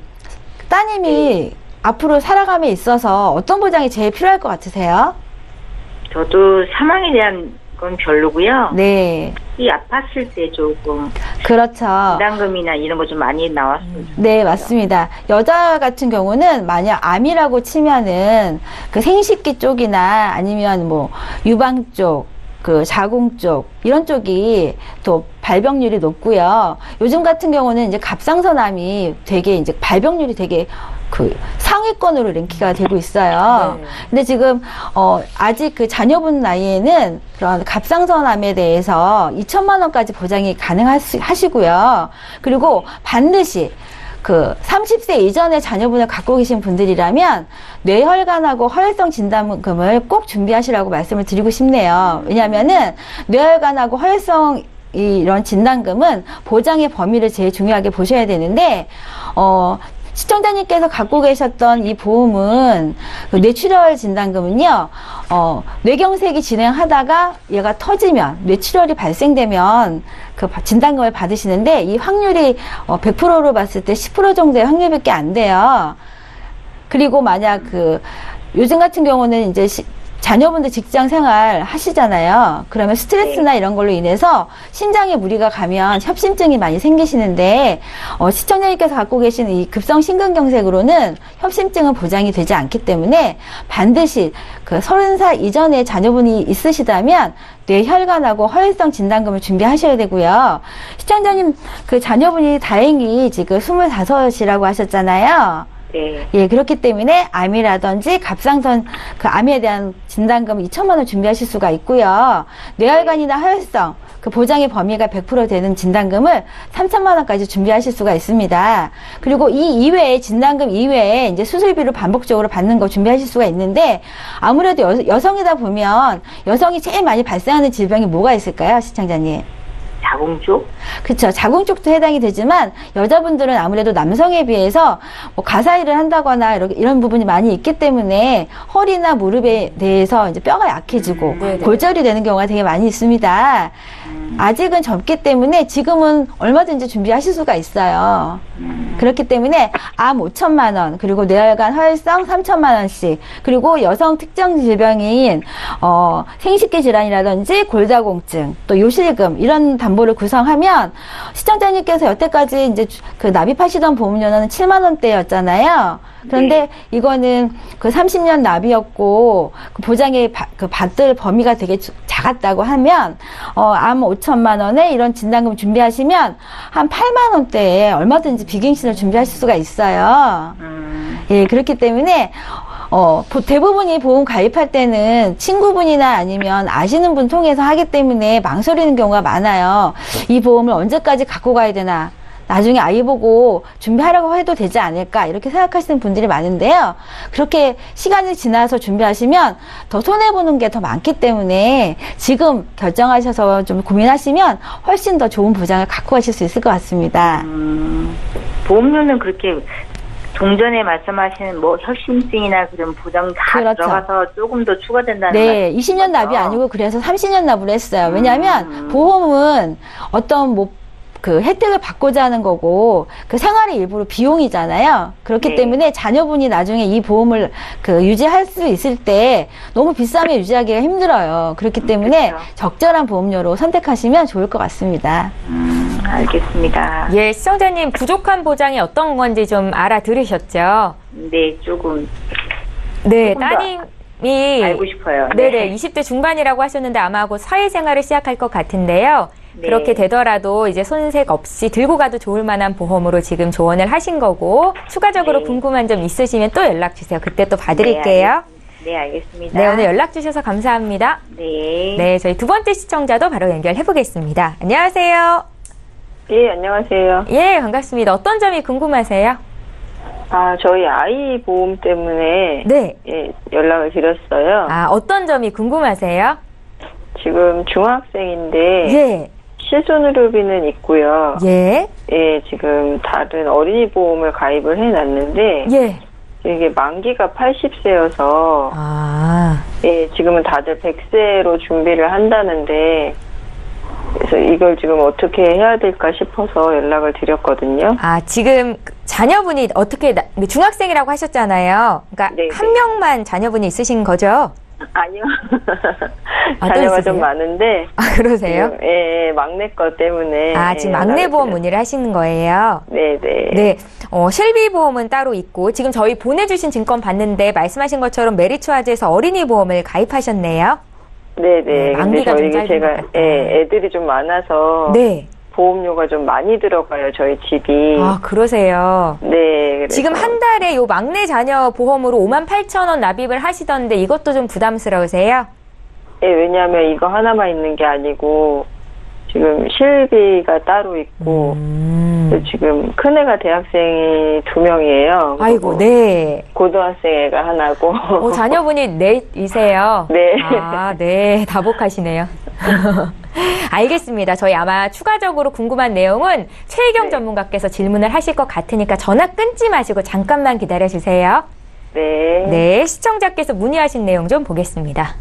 S5: 따님이 앞으로 살아감에 있어서 어떤 보장이 제일 필요할 것 같으세요?
S4: 저도 사망에 대한 건 별로고요.
S5: 네.
S4: 이 아팠을 때 조금
S5: 그렇죠.
S4: 부담금이나 이런 거 좀 많이 나왔어요.
S5: 네, 맞습니다. 여자 같은 경우는 만약 암이라고 치면은 그 생식기 쪽이나 아니면 뭐 유방 쪽, 그 자궁 쪽 이런 쪽이 또 발병률이 높고요. 요즘 같은 경우는 이제 갑상선암이 되게 이제 발병률이 되게 그 상위권으로 랭크가 되고 있어요.
S2: 네.
S5: 근데 지금 아직 그 자녀분 나이에는 그런 갑상선암에 대해서 2천만 원까지 보장이 가능하시고요. 그리고 반드시 그 30세 이전에 자녀분을 갖고 계신 분들이라면 뇌혈관하고 허혈성 진단금을 꼭 준비하시라고 말씀을 드리고 싶네요. 왜냐하면은 뇌혈관하고 허혈성 이런 진단금은 보장의 범위를 제일 중요하게 보셔야 되는데 시청자님께서 갖고 계셨던 이 보험은 그 뇌출혈 진단금은요, 뇌경색이 진행하다가 얘가 터지면, 뇌출혈이 발생되면 그 진단금을 받으시는데 이 확률이 100%로 봤을 때 10% 정도의 확률밖에 안 돼요. 그리고 만약 요즘 같은 경우는 이제 자녀분들 직장 생활 하시잖아요. 그러면 스트레스나 이런 걸로 인해서 심장에 무리가 가면 협심증이 많이 생기시는데 시청자님께서 갖고 계시는 이 급성 심근경색으로는 협심증은 보장이 되지 않기 때문에 반드시 그 30살 이전에 자녀분이 있으시다면 뇌혈관하고 허혈성 진단금을 준비하셔야 되고요. 시청자님 그 자녀분이 다행히 지금 25이라고 하셨잖아요.
S4: 네.
S5: 예, 그렇기 때문에 암이라든지 갑상선 그 암에 대한 진단금 2천만 원 준비하실 수가 있고요. 뇌혈관이나 허혈성 그 보장의 범위가 100% 되는 진단금을 3천만 원까지 준비하실 수가 있습니다. 그리고 이 이외에 진단금 이외에 이제 수술비를 반복적으로 받는 거 준비하실 수가 있는데 아무래도 여성이다 보면 여성이 제일 많이 발생하는 질병이 뭐가 있을까요, 시청자님?
S4: 자궁쪽?
S5: 그렇죠. 자궁쪽도 해당이 되지만 여자분들은 아무래도 남성에 비해서 뭐 가사일을 한다거나 이런 부분이 많이 있기 때문에 허리나 무릎에 대해서 이제 뼈가 약해지고 골절이 되는 경우가 되게 많이 있습니다. 아직은 젊기 때문에 지금은 얼마든지 준비하실 수가 있어요. 그렇기 때문에 암 5천만 원, 그리고 뇌혈관 활성 3천만 원씩, 그리고 여성 특정 질병인 생식기 질환이라든지 골다공증, 또 요실금 이런 담보를 구성하면 시청자님께서 여태까지 이제 그 납입하시던 보험료는 7만 원대였잖아요. 그런데 이거는 그 30년 납이었고 그 보장에 받을 범위가 되게 작았다고 하면 암 5천만 원에 이런 진단금 준비하시면 한 8만 원대에 얼마든지 비갱신을 준비하실 수가 있어요. 예, 그렇기 때문에 대부분이 보험 가입할 때는 친구분이나 아니면 아시는 분 통해서 하기 때문에 망설이는 경우가 많아요. 이 보험을 언제까지 갖고 가야 되나? 나중에 아이 보고 준비하라고 해도 되지 않을까 이렇게 생각하시는 분들이 많은데요. 그렇게 시간이 지나서 준비하시면 더 손해보는 게 더 많기 때문에 지금 결정하셔서 좀 고민하시면 훨씬 더 좋은 보장을 갖고 가실 수 있을 것 같습니다.
S4: 보험료는 그렇게 종전에 말씀하시는 뭐 혈심증이나 그런 보장 다
S5: 그렇죠.
S4: 들어가서 조금 더 추가된다는
S5: 네,
S4: 말씀이시죠?
S5: 20년 납이 아니고 그래서 30년 납을 했어요. 왜냐하면 보험은 어떤 그 혜택을 받고자 하는 거고 그 생활의 일부로 비용이잖아요. 그렇기
S4: 네.
S5: 때문에 자녀분이 나중에 이 보험을 그 유지할 수 있을 때 너무 비싸면 유지하기가 힘들어요. 그렇기 때문에
S4: 그렇죠.
S5: 적절한 보험료로 선택하시면 좋을 것 같습니다.
S4: 알겠습니다.
S1: 예, 시청자님 부족한 보장이 어떤 건지 좀 알아들으셨죠?
S4: 네, 조금
S1: 네,
S4: 조금 더
S1: 따님이
S4: 알고 싶어요.
S1: 네네, 20대 중반이라고 하셨는데 아마 곧 사회생활을 시작할 것 같은데요.
S4: 네.
S1: 그렇게 되더라도 이제 손색 없이 들고 가도 좋을 만한 보험으로 지금 조언을 하신 거고 추가적으로
S4: 네.
S1: 궁금한 점 있으시면 또 연락 주세요. 그때 또 봐드릴게요.
S4: 네, 알겠습니다.
S1: 네, 오늘 연락 주셔서 감사합니다.
S4: 네.
S1: 네, 저희 두 번째 시청자도 바로 연결해 보겠습니다. 안녕하세요.
S6: 예, 안녕하세요.
S1: 예, 반갑습니다. 어떤 점이 궁금하세요?
S6: 저희 아이 보험 때문에
S1: 네.
S6: 예, 연락을 드렸어요.
S1: 아, 어떤 점이 궁금하세요?
S6: 지금 중학생인데
S1: 예.
S6: 실손의료비는 있고요.
S1: 예.
S6: 예, 지금 다른 어린이 보험을 가입을 해놨는데
S1: 예.
S6: 이게 만기가 80세여서
S1: 아.
S6: 예, 지금은 다들 100세로 준비를 한다는데 그래서 이걸 지금 어떻게 해야 될까 싶어서 연락을 드렸거든요.
S1: 아, 지금 자녀분이 어떻게 중학생이라고 하셨잖아요. 그러니까
S6: 네,
S1: 한
S6: 네.
S1: 명만 자녀분이 있으신 거죠?
S6: 아니요.
S1: 아, 또
S6: 자녀가
S1: 있으세요?
S6: 좀 많은데
S1: 아, 그러세요?
S6: 지금, 예, 막내 거 때문에
S1: 아, 지금
S6: 예,
S1: 막내
S6: 연락을
S1: 보험
S6: 드렸-
S1: 문의를 하시는 거예요?
S6: 네네.
S1: 네. 실비 보험은 따로 있고 지금 저희 보내주신 증권 봤는데 말씀하신 것처럼 메리츠화재에서 어린이 보험을 가입하셨네요.
S6: 네네. 근데
S1: 만기가 좀
S6: 저희
S1: 짧은
S6: 제가
S1: 것 같다.
S6: 예, 애들이 좀 많아서
S1: 네.
S6: 보험료가 좀 많이 들어가요. 저희 집이.
S1: 아, 그러세요.
S6: 네. 그래서
S1: 지금 한 달에 요 막내 자녀 보험으로 58,000원 납입을 하시던데 이것도 좀 부담스러우세요?
S6: 예, 왜냐하면 이거 하나만 있는 게 아니고 지금 실비가 따로 있고 그래서 지금 큰애가 대학생이 2명이에요.
S1: 아이고, 네.
S6: 고등학생 애가 하나고.
S1: 자녀분이 넷이세요?
S6: 네.
S1: 아, 네. 다복하시네요. 알겠습니다. 저희 아마 추가적으로 궁금한 내용은 최희경 전문가께서 질문을 하실 것 같으니까 전화 끊지 마시고 잠깐만 기다려주세요.
S6: 네.
S1: 네. 시청자께서 문의하신 내용 좀 보겠습니다.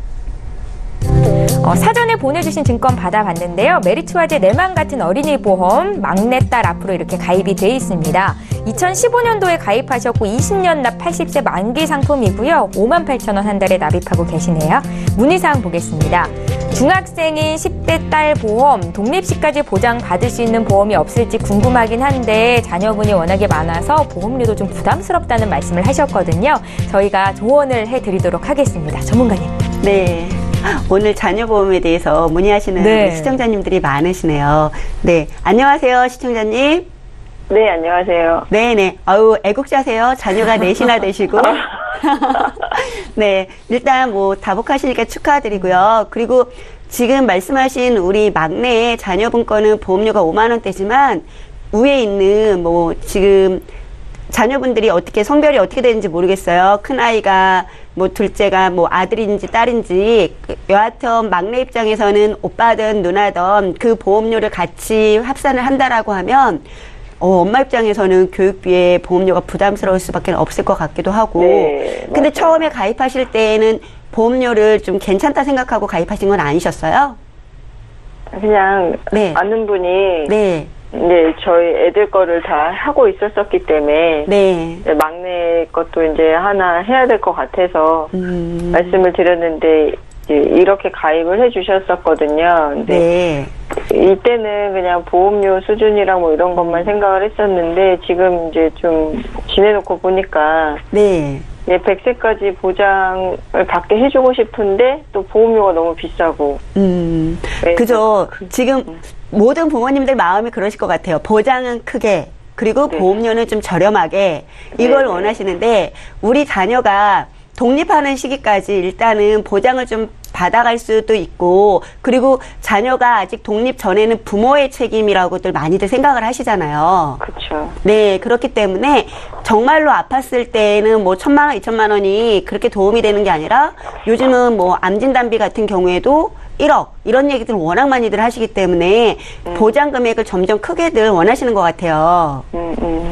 S1: 사전에 보내주신 증권 받아봤는데요. 메리츠화재 내맘 같은 어린이 보험 막내딸 앞으로 이렇게 가입이 돼 있습니다. 2015년도에 가입하셨고 20년 납 80세 만기 상품이고요. 58,000원 한 달에 납입하고 계시네요. 문의사항 보겠습니다. 중학생인 10대 딸 보험, 독립시까지 보장 받을 수 있는 보험이 없을지 궁금하긴 한데 자녀분이 워낙에 많아서 보험료도 좀 부담스럽다는 말씀을 하셨거든요. 저희가 조언을 해드리도록 하겠습니다. 전문가님.
S3: 네. 오늘 자녀보험에 대해서 문의하시는
S1: 네.
S3: 우리 시청자님들이 많으시네요. 네. 안녕하세요, 시청자님.
S6: 네, 안녕하세요.
S3: 네네. 아유, 애국자세요. 자녀가 넷이나 되시고. 네. 일단 다복하시니까 축하드리고요. 그리고 지금 말씀하신 우리 막내 자녀분 거는 보험료가 5만 원대지만 위에 있는 뭐 지금 자녀분들이 어떻게 성별이 어떻게 되는지 모르겠어요. 큰 아이가 뭐 둘째가 뭐 아들인지 딸인지 여하튼 막내 입장에서는 오빠든 누나든 그 보험료를 같이 합산을 한다라고 하면 엄마 입장에서는 교육비에 보험료가 부담스러울 수밖에 없을 것 같기도 하고.
S6: 네,
S3: 근데 처음에 가입하실 때에는 보험료를 좀 괜찮다 생각하고 가입하신 건 아니셨어요?
S6: 그냥
S3: 네.
S6: 아는 분이
S3: 네.
S6: 이제 저희 애들 거를 다 하고 있었었기 때문에
S3: 네.
S6: 막내 것도 이제 하나 해야 될 것 같아서 말씀을 드렸는데 이제 이렇게 가입을 해주셨었거든요. 근데
S3: 네.
S6: 이때는 그냥 보험료 수준이랑 뭐 이런 것만 생각을 했었는데 지금 이제 좀 지내놓고 보니까
S3: 네.
S6: 예, 100세까지 보장을 받게 해주고 싶은데 또 보험료가 너무 비싸고.
S3: 그죠. 지금 모든 부모님들 마음이 그러실 것 같아요. 보장은 크게, 그리고
S6: 네.
S3: 보험료는 좀 저렴하게 이걸
S6: 네.
S3: 원하시는데 우리 자녀가 독립하는 시기까지 일단은 보장을 좀 받아갈 수도 있고, 그리고 자녀가 아직 독립 전에는 부모의 책임이라고들 많이들 생각을 하시잖아요.
S6: 그렇죠.
S3: 네, 그렇기 때문에 정말로 아팠을 때는 뭐 1,000만 원, 2,000만 원이 그렇게 도움이 되는 게 아니라 요즘은 뭐 암진단비 같은 경우에도 1억 이런 얘기들 워낙 많이들 하시기 때문에 보장 금액을 점점 크게들 원하시는 것 같아요.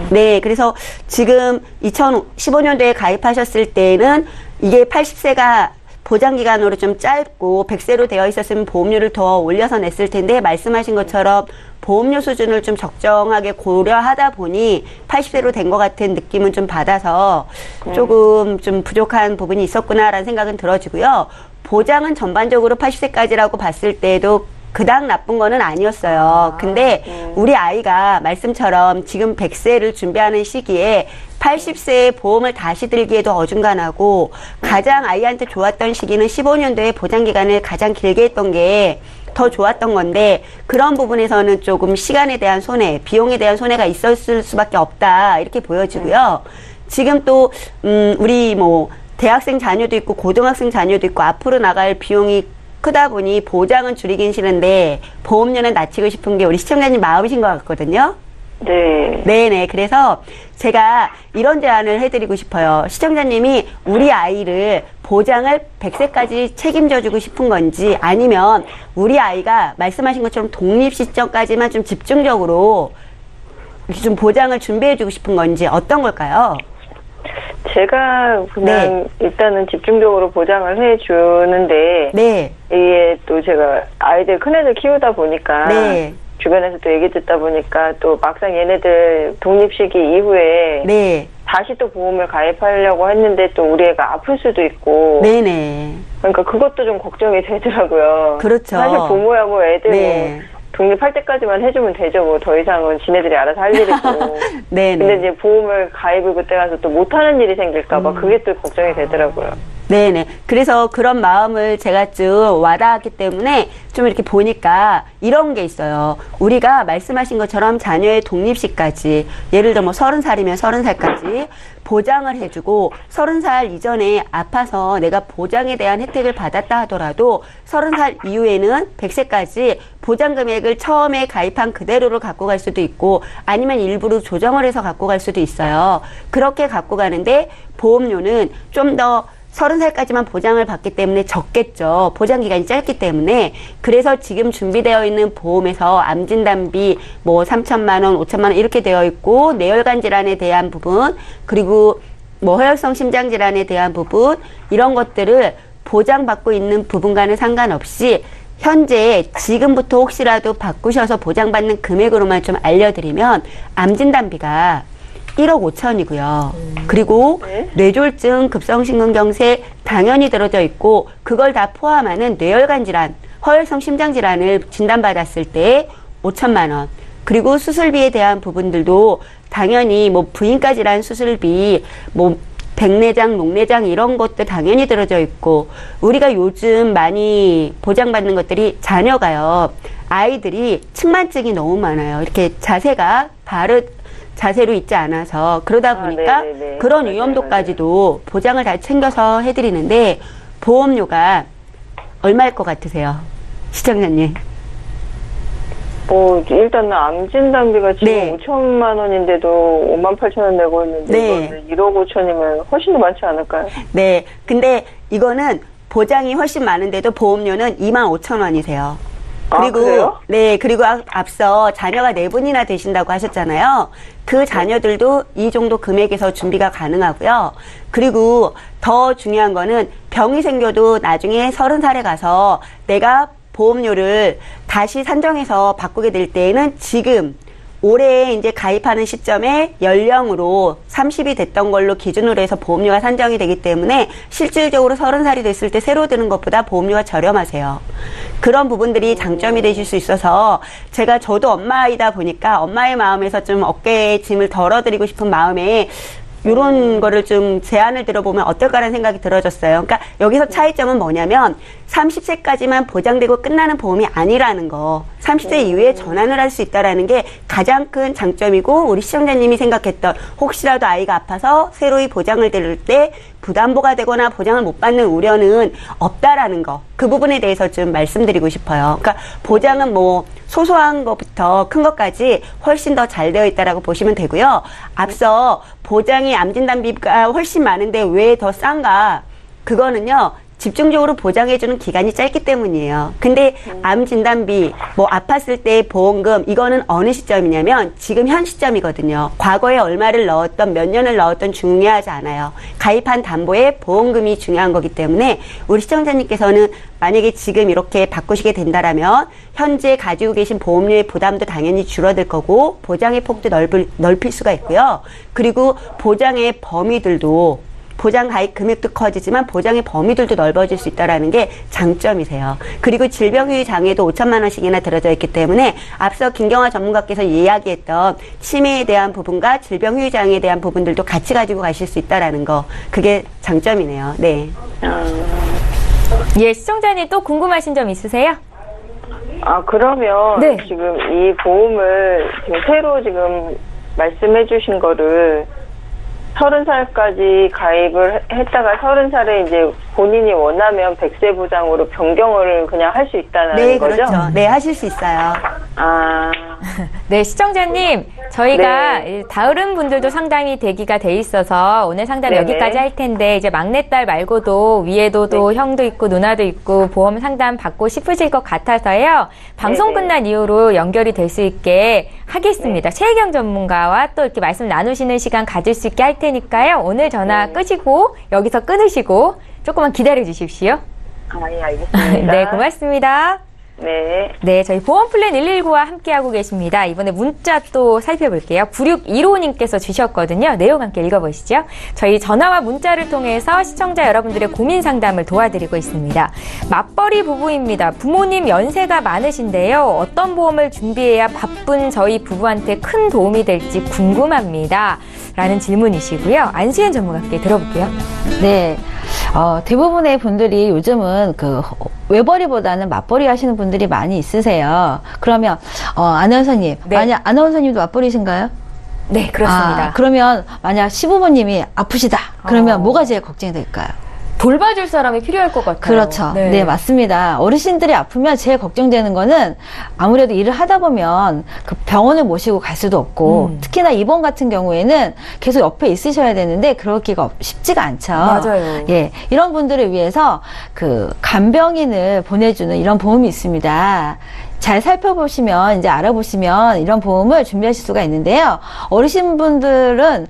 S3: 네, 그래서 지금 2015년도에 가입하셨을 때는 이게 80세가 보장 기간으로 좀 짧고 100세로 되어 있었으면 보험료를 더 올려서 냈을 텐데 말씀하신 것처럼 보험료 수준을 좀 적정하게 고려하다 보니 80세로 된 것 같은 느낌은 좀 받아서 조금 좀 부족한 부분이 있었구나라는 생각은 들어지고요. 보장은 전반적으로 80세까지라고 봤을 때도 그닥 나쁜 거는 아니었어요. 근데 우리 아이가 말씀처럼 지금 100세를 준비하는 시기에 80세에 보험을 다시 들기에도 어중간하고 가장 아이한테 좋았던 시기는 15년도에 보장기간을 가장 길게 했던 게 더 좋았던 건데 그런 부분에서는 조금 시간에 대한 손해, 비용에 대한 손해가 있었을 수밖에 없다 이렇게 보여지고요. 지금 또 우리 뭐 대학생 자녀도 있고 고등학생 자녀도 있고 앞으로 나갈 비용이 크다 보니 보장은 줄이긴 싫은데 보험료는 낮추고 싶은 게 우리 시청자님 마음이신 것 같거든요.
S6: 네.
S3: 네네. 그래서 제가 이런 제안을 해드리고 싶어요. 시청자님이 우리 아이를 보장을 100세까지 책임져주고 싶은 건지 아니면 우리 아이가 말씀하신 것처럼 독립 시점까지만 좀 집중적으로 이렇게 좀 보장을 준비해주고 싶은 건지 어떤 걸까요?
S6: 제가 그냥 일단은 집중적으로 보장을 해주는데
S3: 네.
S6: 이게 또 제가 아이들 큰애들 키우다 보니까
S3: 네.
S6: 주변에서 또 얘기 듣다 보니까 또 막상 얘네들 독립 시기 이후에
S3: 네.
S6: 다시 또 보험을 가입하려고 했는데 또 우리 애가 아플 수도 있고
S3: 네네.
S6: 그러니까 그것도 좀 걱정이 되더라고요.
S3: 그렇죠.
S6: 사실 부모야 뭐 애들
S3: 네.
S6: 뭐 독립할 때까지만 해주면 되죠. 뭐 더 이상은 지네들이 알아서 할 일이고.
S3: 네네.
S6: 근데 이제 보험을 가입을 그때 가서 또 못하는 일이 생길까봐 그게 또 걱정이 되더라고요.
S3: 네네. 그래서 그런 마음을 제가 쭉 와닿았기 때문에 좀 이렇게 보니까 이런 게 있어요. 우리가 말씀하신 것처럼 자녀의 독립시까지 예를 들어 뭐 30살이면 30살까지 보장을 해주고 30살 이전에 아파서 내가 보장에 대한 혜택을 받았다 하더라도 30살 이후에는 100세까지 보장 금액을 처음에 가입한 그대로를 갖고 갈 수도 있고 아니면 일부러 조정을 해서 갖고 갈 수도 있어요. 그렇게 갖고 가는데 보험료는 좀 더 30살까지만 보장을 받기 때문에 적겠죠. 보장 기간이 짧기 때문에. 그래서 지금 준비되어 있는 보험에서 암진단비 뭐 3천만 원, 5천만 원 이렇게 되어 있고 뇌혈관 질환에 대한 부분 그리고 뭐 허혈성 심장 질환에 대한 부분 이런 것들을 보장받고 있는 부분과는 상관없이 현재 지금부터 혹시라도 바꾸셔서 보장받는 금액으로만 좀 알려드리면 암진단비가 1억 5천이고요. 그리고 뇌졸중, 급성심근경색 당연히 들어져 있고 그걸 다 포함하는 뇌혈관 질환, 허혈성 심장 질환을 진단받았을 때 5천만 원. 그리고 수술비에 대한 부분들도 당연히 뭐 부인과 질환 수술비, 뭐 백내장, 녹내장 이런 것도 당연히 들어져 있고 우리가 요즘 많이 보장받는 것들이 자녀가요. 아이들이 측만증이 너무 많아요. 이렇게 자세가 자세로 있지 않아서 그러다 보니까
S6: 네네네.
S3: 그런
S6: 맞아요,
S3: 위험도까지도 보장을 다 챙겨서 해드리는데 보험료가 얼마일 것 같으세요? 시청자님.
S6: 일단은 암 진단비가 지금
S3: 네.
S6: 5천만 원인데도 5만 8천 원 내고 있는데
S3: 네.
S6: 1억 5천이면 훨씬 더 많지 않을까요?
S3: 네. 근데 이거는 보장이 훨씬 많은데도 보험료는 2만 5천 원이세요. 그리고
S6: 그래요?
S3: 네, 그리고 앞서 자녀가 4분이나 되신다고 하셨잖아요. 그 자녀들도 이 정도 금액에서 준비가 가능하고요. 그리고 더 중요한 거는 병이 생겨도 나중에 30살에 가서 내가 보험료를 다시 산정해서 바꾸게 될 때에는 지금 올해 이제 가입하는 시점에 연령으로 30이 됐던 걸로 기준으로 해서 보험료가 산정이 되기 때문에 실질적으로 30살이 됐을 때 새로 드는 것보다 보험료가 저렴하세요. 그런 부분들이 장점이 되실 수 있어서 저도 엄마이다 보니까 엄마의 마음에서 좀 어깨에 짐을 덜어드리고 싶은 마음에 이런 거를 좀 제안을 들어보면 어떨까라는 생각이 들어졌어요. 그러니까 여기서 차이점은 뭐냐면 30세까지만 보장되고 끝나는 보험이 아니라는 거. 30세 이후에 전환을 할 수 있다라는 게 가장 큰 장점이고 우리 시청자님이 생각했던 혹시라도 아이가 아파서 새로이 보장을 들을 때 부담보가 되거나 보장을 못 받는 우려는 없다라는 거. 그 부분에 대해서 좀 말씀드리고 싶어요. 그러니까 보장은 뭐 소소한 것부터 큰 것까지 훨씬 더 잘 되어 있다라고 보시면 되고요. 앞서 보장이 암진단비가 훨씬 많은데 왜 더 싼가? 그거는요. 집중적으로 보장해주는 기간이 짧기 때문이에요. 근데 암 진단비, 뭐 아팠을 때 보험금, 이거는 어느 시점이냐면 지금 현 시점이거든요. 과거에 얼마를 넣었던, 몇 년을 넣었던 중요하지 않아요. 가입한 담보에 보험금이 중요한 거기 때문에 우리 시청자님께서는 만약에 지금 이렇게 바꾸시게 된다라면 현재 가지고 계신 보험료의 부담도 당연히 줄어들 거고 보장의 폭도 넓힐 수가 있고요. 그리고 보장의 범위들도 보장 가입 금액도 커지지만 보장의 범위들도 넓어질 수 있다는 게 장점이세요. 그리고 질병휴의 장애도 5천만 원씩이나 들어져 있기 때문에 앞서 김경화 전문가께서 이야기했던 치매에 대한 부분과 질병휴의 장애에 대한 부분들도 같이 가지고 가실 수 있다는 거. 그게 장점이네요. 네.
S1: 예, 시청자님 또 궁금하신 점 있으세요?
S6: 그러면
S1: 네.
S6: 지금 이 보험을 지금 새로 지금 말씀해 주신 거를 30살까지 가입을 했다가 30살에 이제 본인이 원하면 100세 보장으로 변경을 그냥 할 수 있다는
S3: 네,
S6: 거죠?
S3: 그렇죠. 네, 하실 수 있어요.
S1: 네, 시청자님, 저희가
S6: 네.
S1: 다른 분들도 상담이 대기가 돼 있어서 오늘 상담
S6: 네네.
S1: 여기까지 할 텐데 이제 막내딸 말고도 위에도 또 형도 있고 누나도 있고 보험 상담 받고 싶으실 것 같아서요. 방송
S6: 네네.
S1: 끝난 이후로 연결이 될 수 있게 하겠습니다. 최혜경 전문가와 또 이렇게 말씀 나누시는 시간 가질 수 있게 할 테니까요. 오늘 전화 끄시고 여기서 끊으시고 조금만 기다려 주십시오.
S6: 예, 알겠습니다.
S1: 네, 고맙습니다.
S6: 네.
S1: 네, 저희 보험플랜 119와 함께하고 계십니다. 이번에 문자 또 살펴볼게요. 9615님께서 주셨거든요. 내용 함께 읽어보시죠. 저희 전화와 문자를 통해서 시청자 여러분들의 고민 상담을 도와드리고 있습니다. 맞벌이 부부입니다. 부모님 연세가 많으신데요. 어떤 보험을 준비해야 바쁜 저희 부부한테 큰 도움이 될지 궁금합니다. 라는 질문이시고요. 안수현 전문가께 들어볼게요.
S5: 네. 대부분의 분들이 요즘은 외벌이보다는 맞벌이 하시는 분들이 많이 있으세요. 그러면, 아나운서님.
S1: 네.
S5: 만약 아나운서님도 맞벌이신가요?
S1: 네, 그렇습니다.
S5: 그러면 만약 시부모님이 아프시다. 그러면 뭐가 제일 걱정이 될까요?
S1: 돌봐줄 사람이 필요할 것 같아요.
S5: 그렇죠. 네, 맞습니다. 어르신들이 아프면 제일 걱정되는 거는 아무래도 일을 하다 보면 그 병원을 모시고 갈 수도 없고 특히나 입원 같은 경우에는 계속 옆에 있으셔야 되는데 그러기가 쉽지가 않죠.
S1: 맞아요.
S5: 예, 이런 분들을 위해서 간병인을 보내주는 이런 보험이 있습니다. 잘 살펴보시면 이제 알아보시면 이런 보험을 준비하실 수가 있는데요. 어르신분들은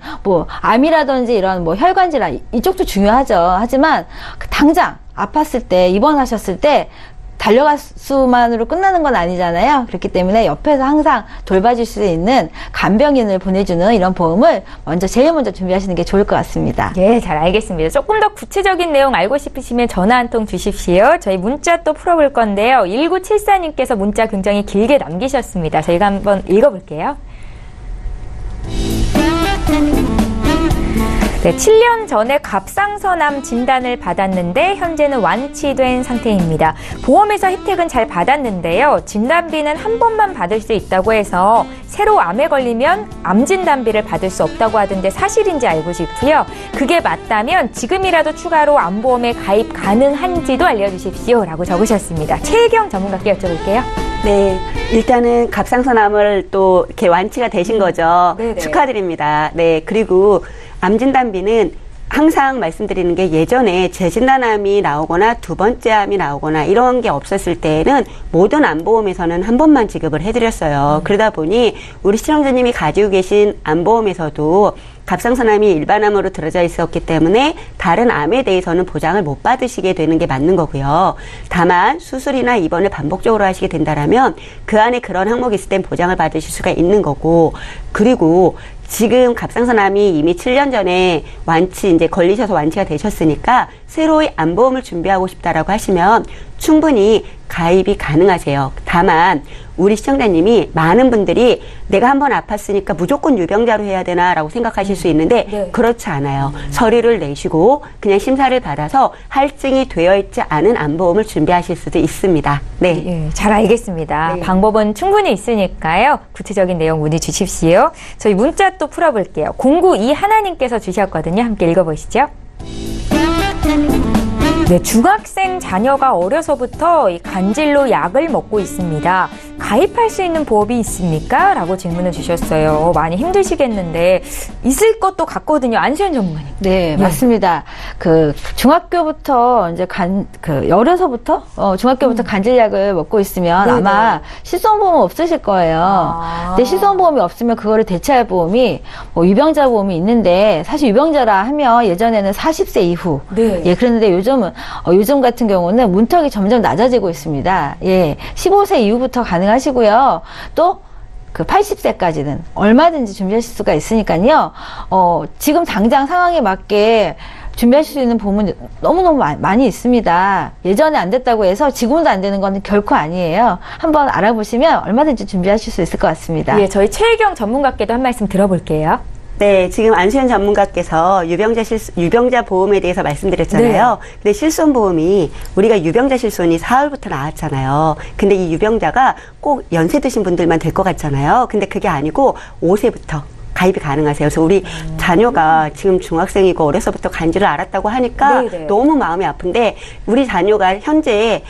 S5: 암이라든지 이런 혈관 질환 이쪽도 중요하죠. 하지만 당장 아팠을 때 입원하셨을 때 달려갈 수만으로 끝나는 건 아니잖아요. 그렇기 때문에 옆에서 항상 돌봐줄 수 있는 간병인을 보내주는 이런 보험을 제일 먼저 준비하시는 게 좋을 것 같습니다.
S1: 예, 잘 알겠습니다. 조금 더 구체적인 내용 알고 싶으시면 전화 한 통 주십시오. 저희 문자 또 풀어볼 건데요. 1974님께서 문자 굉장히 길게 남기셨습니다. 저희가 한번 읽어볼게요. 네, 7년 전에 갑상선암 진단을 받았는데 현재는 완치된 상태입니다. 보험에서 혜택은 잘 받았는데요. 진단비는 한 번만 받을 수 있다고 해서 새로 암에 걸리면 암 진단비를 받을 수 없다고 하던데 사실인지 알고 싶고요. 그게 맞다면 지금이라도 추가로 암보험에 가입 가능한지도 알려주십시오 라고 적으셨습니다. 최혜경 전문가께 여쭤볼게요.
S3: 네, 일단은 갑상선암을 또 이렇게 완치가 되신 거죠.
S1: 네네.
S3: 축하드립니다. 네, 그리고 암 진단비는 항상 말씀드리는 게 예전에 재진단암이 나오거나 두 번째 암이 나오거나 이런 게 없었을 때에는 모든 암보험에서는 한 번만 지급을 해드렸어요. 그러다 보니 우리 시청자님이 가지고 계신 암보험에서도 갑상선암이 일반암으로 들어져 있었기 때문에 다른 암에 대해서는 보장을 못 받으시게 되는 게 맞는 거고요. 다만 수술이나 입원을 반복적으로 하시게 된다라면 그 안에 그런 항목이 있을 땐 보장을 받으실 수가 있는 거고, 그리고 지금 갑상선암이 이미 7년 전에 이제 걸리셔서 완치가 되셨으니까 새로이 암보험을 준비하고 싶다라고 하시면 충분히 가입이 가능하세요. 다만 우리 시청자님이 많은 분들이 내가 한번 아팠으니까 무조건 유병자로 해야 되나라고 생각하실 수 있는데
S1: 네.
S3: 그렇지 않아요. 서류를 내시고 그냥 심사를 받아서 할증이 되어 있지 않은 암보험을 준비하실 수도 있습니다. 네.
S1: 예, 잘 알겠습니다.
S3: 네.
S1: 방법은 충분히 있으니까요. 구체적인 내용 문의 주십시오. 저희 문자 또 풀어볼게요. 092 하나님께서 주셨거든요. 함께 읽어보시죠. 네, 중학생 자녀가 어려서부터 이 간질로 약을 먹고 있습니다. 가입할 수 있는 보험이 있습니까? 라고 질문을 주셨어요. 많이 힘드시겠는데 있을 것도 같거든요. 안수현 전문가님.
S5: 네, 맞습니다. 중학교부터 이제 어려서부터 중학교부터 간질약을 먹고 있으면
S1: 네네.
S5: 아마 실손보험은 없으실 거예요. 근데 실손보험이 없으면 그거를 대체할 보험이 유병자 보험이 있는데, 사실 유병자라 하면 예전에는 40세 이후.
S1: 네.
S5: 예, 그런데 요즘 같은 경우는 문턱이 점점 낮아지고 있습니다. 예, 15세 이후부터 가능하시고요. 또 80세까지는 얼마든지 준비하실 수가 있으니까요. 지금 당장 상황에 맞게 준비하실 수 있는 보험은 너무너무 많이 있습니다. 예전에 안 됐다고 해서 지금도 안 되는 건 결코 아니에요. 한번 알아보시면 얼마든지 준비하실 수 있을 것 같습니다.
S1: 예, 저희 최혜경 전문가께도 한 말씀 들어볼게요.
S3: 네, 지금 안수현 전문가께서 유병자 보험에 대해서 말씀드렸잖아요.
S1: 네.
S3: 근데 실손보험이 우리가 유병자 실손이 4월부터 나왔잖아요. 근데 이 유병자가 꼭 연세 드신 분들만 될 것 같잖아요. 근데 그게 아니고 5세부터 가입이 가능하세요. 그래서 우리 자녀가 지금 중학생이고 어려서부터 간질을 앓았다고 하니까
S1: 네네.
S3: 너무 마음이 아픈데, 우리 자녀가 현재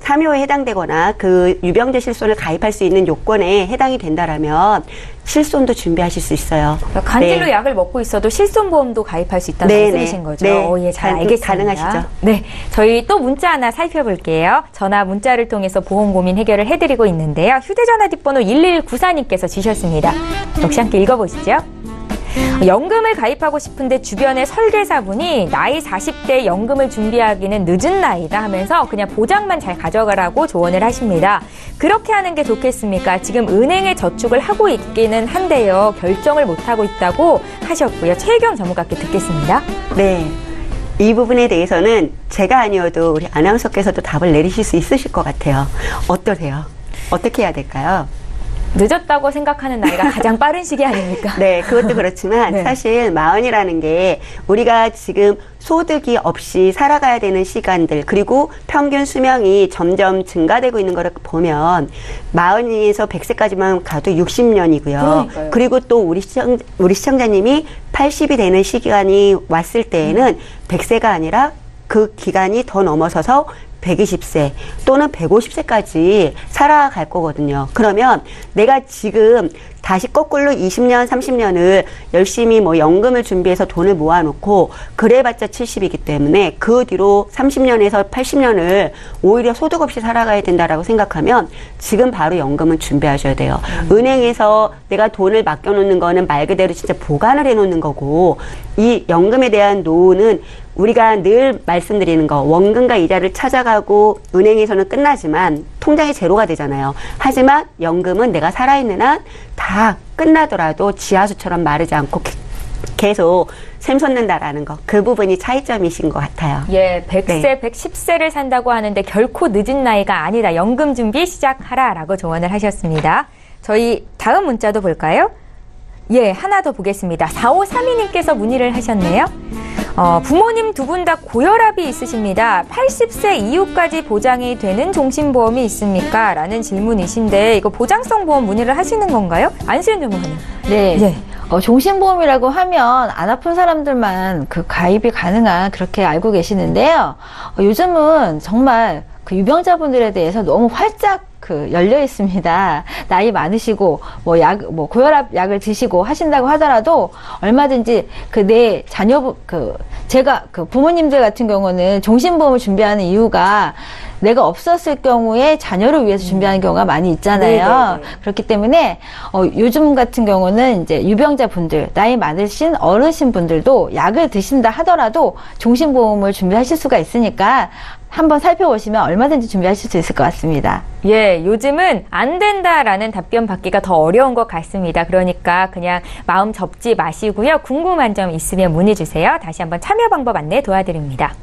S3: 3호에 해당되거나 유병자 실손을 가입할 수 있는 요건에 해당이 된다라면 실손도 준비하실 수 있어요.
S1: 간질로
S3: 네.
S1: 약을 먹고 있어도 실손보험도 가입할 수 있다는
S3: 네,
S1: 말씀이신
S3: 네.
S1: 거죠?
S3: 네.
S1: 예, 잘 알겠습니다.
S3: 가능하시죠?
S1: 네, 저희 또 문자 하나 살펴볼게요. 전화 문자를 통해서 보험 고민 해결을 해드리고 있는데요. 휴대전화 뒷번호 1194님께서 주셨습니다. 역시 함께 읽어보시죠. 연금을 가입하고 싶은데 주변의 설계사분이 나이 40대에 연금을 준비하기는 늦은 나이다 하면서 그냥 보장만 잘 가져가라고 조언을 하십니다. 그렇게 하는 게 좋겠습니까? 지금 은행에 저축을 하고 있기는 한데요. 결정을 못하고 있다고 하셨고요. 최혜경 전문가께 듣겠습니다.
S3: 네. 이 부분에 대해서는 제가 아니어도 우리 아나운서께서도 답을 내리실 수 있으실 것 같아요. 어떠세요? 어떻게 해야 될까요?
S1: 늦었다고 생각하는 나이가 가장 빠른 시기 아닙니까?
S3: 네, 그것도 그렇지만
S1: 네.
S3: 사실 마흔이라는 게 우리가 지금 소득이 없이 살아가야 되는 시간들, 그리고 평균 수명이 점점 증가되고 있는 거를 보면 40에서 100세까지만 가도 60년이고요.
S1: 그러니까요.
S3: 그리고 또 우리 시청자님이 80이 되는 시간이 왔을 때에는 100세가 아니라 그 기간이 더 넘어서서 120세 또는 150세까지 살아갈 거거든요. 그러면 내가 지금 다시 거꾸로 20년, 30년을 열심히 연금을 준비해서 돈을 모아놓고 그래봤자 70이기 때문에 그 뒤로 30년에서 80년을 오히려 소득 없이 살아가야 된다라고 생각하면 지금 바로 연금은 준비하셔야 돼요. 은행에서 내가 돈을 맡겨놓는 거는 말 그대로 진짜 보관을 해놓는 거고, 이 연금에 대한 노후는 우리가 늘 말씀드리는 거, 원금과 이자를 찾아가고 은행에서는 끝나지만 통장에 제로가 되잖아요. 하지만 연금은 내가 살아있는 한 다 끝나더라도 지하수처럼 마르지 않고 계속 샘솟는다라는 거, 그 부분이 차이점이신 것 같아요.
S1: 예, 100세,
S3: 네.
S1: 110세를 산다고 하는데 결코 늦은 나이가 아니다. 연금 준비 시작하라라고 조언을 하셨습니다. 저희 다음 문자도 볼까요? 예, 하나 더 보겠습니다. 4532님께서 문의를 하셨네요. 부모님 두 분 다 고혈압이 있으십니다. 80세 이후까지 보장이 되는 종신보험이 있습니까? 라는 질문이신데 이거 보장성 보험 문의를 하시는 건가요? 안수연 전문가님.
S5: 네.
S1: 예.
S5: 종신보험이라고 하면 안 아픈 사람들만 그 가입이 가능한 그렇게 알고 계시는데요. 요즘은 정말 그 유병자분들에 대해서 너무 활짝 열려 있습니다. 나이 많으시고, 고혈압 약을 드시고 하신다고 하더라도 얼마든지 내 제가 부모님들 같은 경우는 종신보험을 준비하는 이유가 내가 없었을 경우에 자녀를 위해서 준비하는 경우가 많이 있잖아요.
S3: 네네네.
S5: 그렇기 때문에, 요즘 같은 경우는 이제 유병자분들, 나이 많으신 어르신 분들도 약을 드신다 하더라도 종신보험을 준비하실 수가 있으니까 한번 살펴보시면 얼마든지 준비하실 수 있을 것 같습니다.
S1: 예, 요즘은 안 된다라는 답변 받기가 더 어려운 것 같습니다. 그러니까 그냥 마음 접지 마시고요. 궁금한 점 있으면 문의 주세요. 다시 한번 참여 방법 안내 도와드립니다.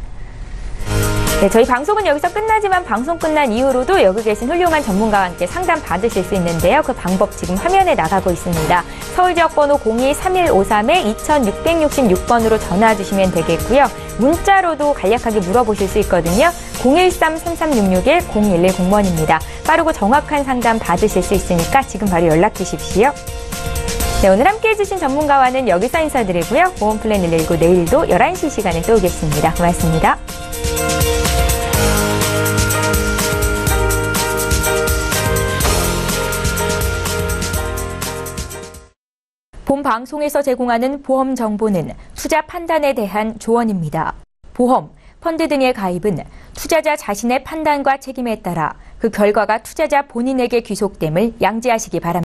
S1: 네, 저희 방송은 여기서 끝나지만 방송 끝난 이후로도 여기 계신 훌륭한 전문가와 함께 상담 받으실 수 있는데요. 그 방법 지금 화면에 나가고 있습니다. 서울 지역 번호 02-3153-2666번으로 전화 주시면 되겠고요. 문자로도 간략하게 물어보실 수 있거든요. 013-3366-0110번입니다. 빠르고 정확한 상담 받으실 수 있으니까 지금 바로 연락 주십시오. 네, 오늘 함께해 주신 전문가와는 여기서 인사드리고요. 보험플랜 119 내일도 11시 시간에 또 오겠습니다. 고맙습니다. 본 방송에서 제공하는 보험 정보는 투자 판단에 대한 조언입니다. 보험, 펀드 등의 가입은 투자자 자신의 판단과 책임에 따라 그 결과가 투자자 본인에게 귀속됨을 양지하시기 바랍니다.